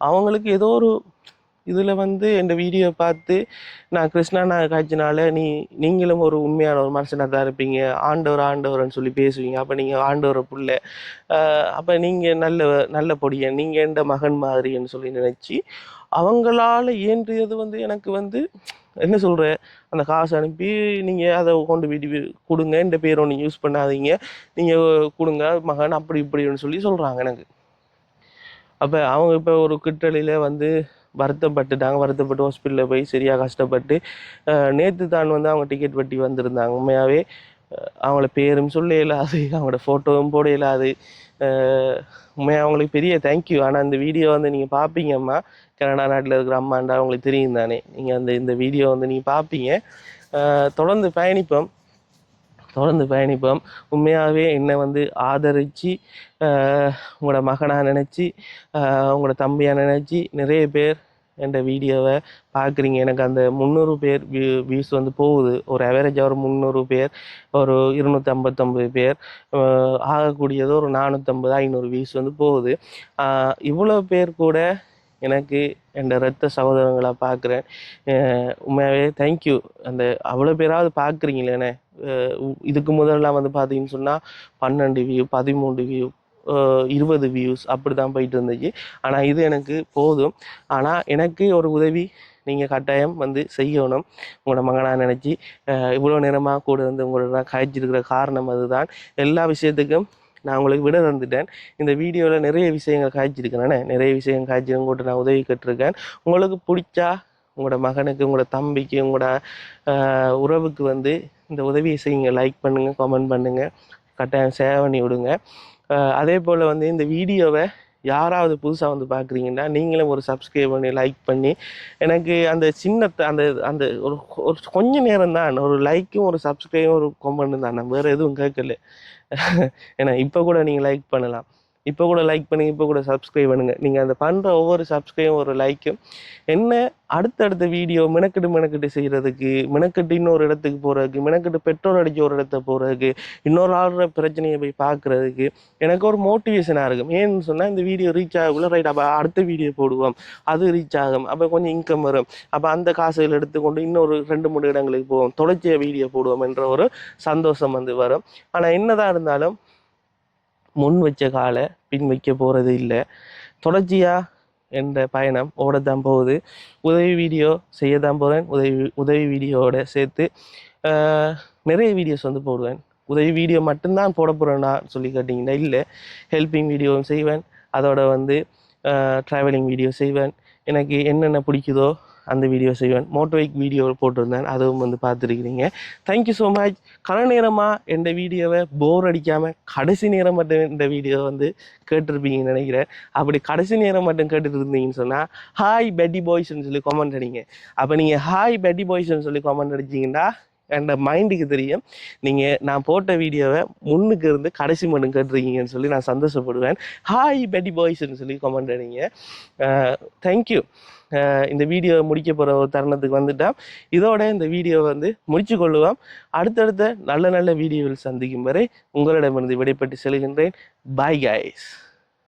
அவங்களுக்கு ஏதோ ஒரு இதில் வந்து இந்த வீடியோ பார்த்து நான் கிருஷ்ணா காய்ச்சினால நீங்களும் ஒரு உண்மையான ஒரு மனுஷனாக தான் இருப்பீங்க, ஆண்டவர்னு சொல்லி பேசுவீங்க, அப்போ நீங்கள் ஆண்டவரை புள்ள, அப்போ நீங்கள் நல்ல பொடியன், நீங்கள் எந்த மகன் மாதிரின்னு சொல்லி நினச்சி அவங்களால இயன்றியது வந்து எனக்கு வந்து என்ன சொல்கிற அந்த காசு அனுப்பி நீங்கள் அதை கொண்டு வீட்டு கொடுங்க, இந்த பேர் ஒன்று யூஸ் பண்ணாதீங்க, நீங்கள் கொடுங்க மகன் அப்படி இப்படின்னு சொல்லி சொல்கிறாங்க எனக்கு. அப்போ அவங்க இப்போ ஒரு கிட்டலியில் வந்து வருத்தப்பட்டு ஹாஸ்பிட்டலில் போய் சரியாக கஷ்டப்பட்டு நேற்று தான் வந்து அவங்க டிக்கெட் வெட்டி வந்திருந்தாங்க. உண்மையாகவே அவங்கள பேரும் சொல்ல இயலாது, அவங்களோட ஃபோட்டோவும் போட இயலாது. உண்மையாக அவங்களுக்கு பெரிய தேங்க்யூ. ஆனால் இந்த வீடியோ வந்து நீங்கள் பார்ப்பீங்கம்மா, கனடா நாட்டில் இருக்கிற அம்மாண்டா அவங்களுக்கு தெரியும் தானே, நீங்கள் இந்த வீடியோ வந்து நீங்கள் பார்ப்பீங்க. தொடர்ந்து பயணிப்போம். உண்மையாகவே என்னை வந்து ஆதரித்து உங்களோட மகனாக நினச்சி உங்களோட தம்பியாக நினச்சி நிறைய பேர் என் வீடியோவை பார்க்குறீங்க. எனக்கு அந்த 300 பேர் வியூஸ் வந்து போகுது, ஒரு ஆவரேஜாக ஒரு 300 பேர், ஒரு 259 பேர், ஆகக்கூடியது ஒரு 450-500 வியூஸ் வந்து போகுது. இவ்வளோ பேர் கூட எனக்கு என் ரத்த சகோதரங்களாக பார்க்குறேன். உண்மையாகவே தேங்க்யூ. அந்த அவ்வளோ பேராவது பார்க்குறீங்களேண்ணே. இதுக்கு முதல்லாம் வந்து பார்த்தீங்கன்னு சொன்னால் 12 வியூ, 13 வியூ, 20 வியூஸ் அப்படி தான் போயிட்டு இருந்துச்சு. ஆனால் இது எனக்கு போதும். ஆனால் எனக்கு ஒரு உதவி நீங்கள் கட்டாயம் வந்து செய்யணும். உங்களோட மகனாக நினச்சி இவ்வளோ நேரமாக கூட வந்து உங்களோட காய்ச்சிருக்கிற காரணம் அதுதான். எல்லா விஷயத்துக்கும் நான் உங்களுக்கு விட வந்துட்டேன். இந்த வீடியோவில் நிறைய விஷயங்கள் காய்ச்சிருக்கேன், நிறைய விஷயங்கள் காய்ச்சிருக்கேன், உங்கள்கிட்ட நான் உதவி கேட்டிருக்கேன். உங்களுக்கு பிடிச்சா உங்களோட மகனுக்கு, உங்களோட தம்பிக்கு, உங்களோட உறவுக்கு வந்து இந்த உதவியை செய்யுங்க. லைக் பண்ணுங்கள், கமெண்ட் பண்ணுங்கள், கட்டாயம் ஷேர் பண்ணி விடுங்க. அதே போல் வந்து இந்த வீடியோவை யாராவது புதுசாக வந்து பார்க்குறீங்கன்னா நீங்களும் ஒரு சப்ஸ்கிரைப் பண்ணி லைக் பண்ணி எனக்கு அந்த அந்த அந்த ஒரு கொஞ்சம் நேரம் தான், ஒரு லைக்கும் ஒரு சப்ஸ்கிரைபும் ஒரு கமெண்ட்டும் தான், நான் வேறு எதுவும் கேட்கல. ஏன்னா இப்போ கூட நீங்கள் லைக் பண்ணலாம், இப்போ கூட லைக் பண்ணி இப்போ கூட சப்ஸ்கிரைப் பண்ணுங்கள். நீங்கள் அந்த பண்ணுற ஒவ்வொரு சப்ஸ்கிரைபும் ஒரு லைக்கும் என்ன அடுத்தடுத்த வீடியோ மெனக்கெட்டு செய்கிறதுக்கு, மெனக்கெட்டு இன்னொரு இடத்துக்கு போகிறதுக்கு, மெனக்கெட்டு பெட்ரோல் அடிக்க ஒரு இடத்த போகிறதுக்கு, இன்னொரு ஆளுற பிரச்சனையை போய் பார்க்குறதுக்கு எனக்கு ஒரு மோட்டிவேஷனாக இருக்கும். ஏன்னு சொன்னால் இந்த வீடியோ ரீச் ஆகக்குள்ள ரைட், அப்போ அடுத்த வீடியோ போடுவோம், அது ரீச் ஆகும், அப்போ கொஞ்சம் இன்கம் வரும், அப்போ அந்த காசுகள் எடுத்துக்கொண்டு இன்னொரு 2-3 இடங்களுக்கு போவோம், தொடர்ச்சியாக வீடியோ போடுவோம் என்ற ஒரு சந்தோஷம் வந்து வரும். ஆனால் என்னதான் இருந்தாலும் முன் வச்ச காலை பின் வைக்க போகிறது இல்லை. தொடர்ச்சியாக என்ற பயணம் ஓடத்தான் போகுது. உதவி வீடியோ செய்ய தான் போகிறேன். உதவி வீடியோவோட சேர்த்து நிறைய வீடியோஸ் வந்து போடுவேன். உதவி வீடியோ மட்டும்தான் போட போகிறேன்னா சொல்லி கேட்டிங்கன்னா இல்லை, ஹெல்ப்பிங் வீடியோவும் செய்வேன், அதோட வந்து ட்ராவலிங் வீடியோ செய்வேன், எனக்கு என்னென்ன பிடிக்குதோ அந்த வீடியோ செய்வேன். மோட்டோவைக் வீடியோ போட்டிருந்தேன், அதுவும் வந்து பார்த்துருக்கிறீங்க. Thank you so much. நேரமாக இந்த வீடியோவை போர் அடிக்காமல் கடைசி நேரம் மட்டும் இந்த வீடியோ வந்து கேட்டிருப்பீங்கன்னு நினைக்கிறேன். அப்படி கடைசி நேரம் மட்டும் கேட்டுட்டு இருந்தீங்கன்னு சொன்னால் ஹாய் பெட்டி பாய்ஸ்ன்னு சொல்லி கமெண்ட் அடிங்க. அப்போ நீங்கள் ஹாய் பெட்டி பாய்ஸ்ன்னு சொல்லி கமெண்ட் அடிச்சிங்கன்னா என் மைண்டுக்கு தெரியும் நீங்கள் நான் போட்ட வீடியோவை முன்னுக்கு இருந்து கடைசி மட்டும் கேட்டுருக்கீங்கன்னு சொல்லி நான் சந்தோஷப்படுவேன். ஹாய் பெட்டி பாய்ஸ்ன்னு சொல்லி கமெண்ட் அடிங்க. தேங்க்யூ. இந்த வீடியோ முடிக்க போகிற ஒரு தருணத்துக்கு வந்துட்டால் இதோட இந்த வீடியோவை வந்து முடிச்சு கொள்ளுவோம். அடுத்தடுத்த நல்ல நல்ல வீடியோவில் சந்திக்கும் வரை உங்களிடமிருந்து விடைபெற்று செல்கின்றேன். Bye guys.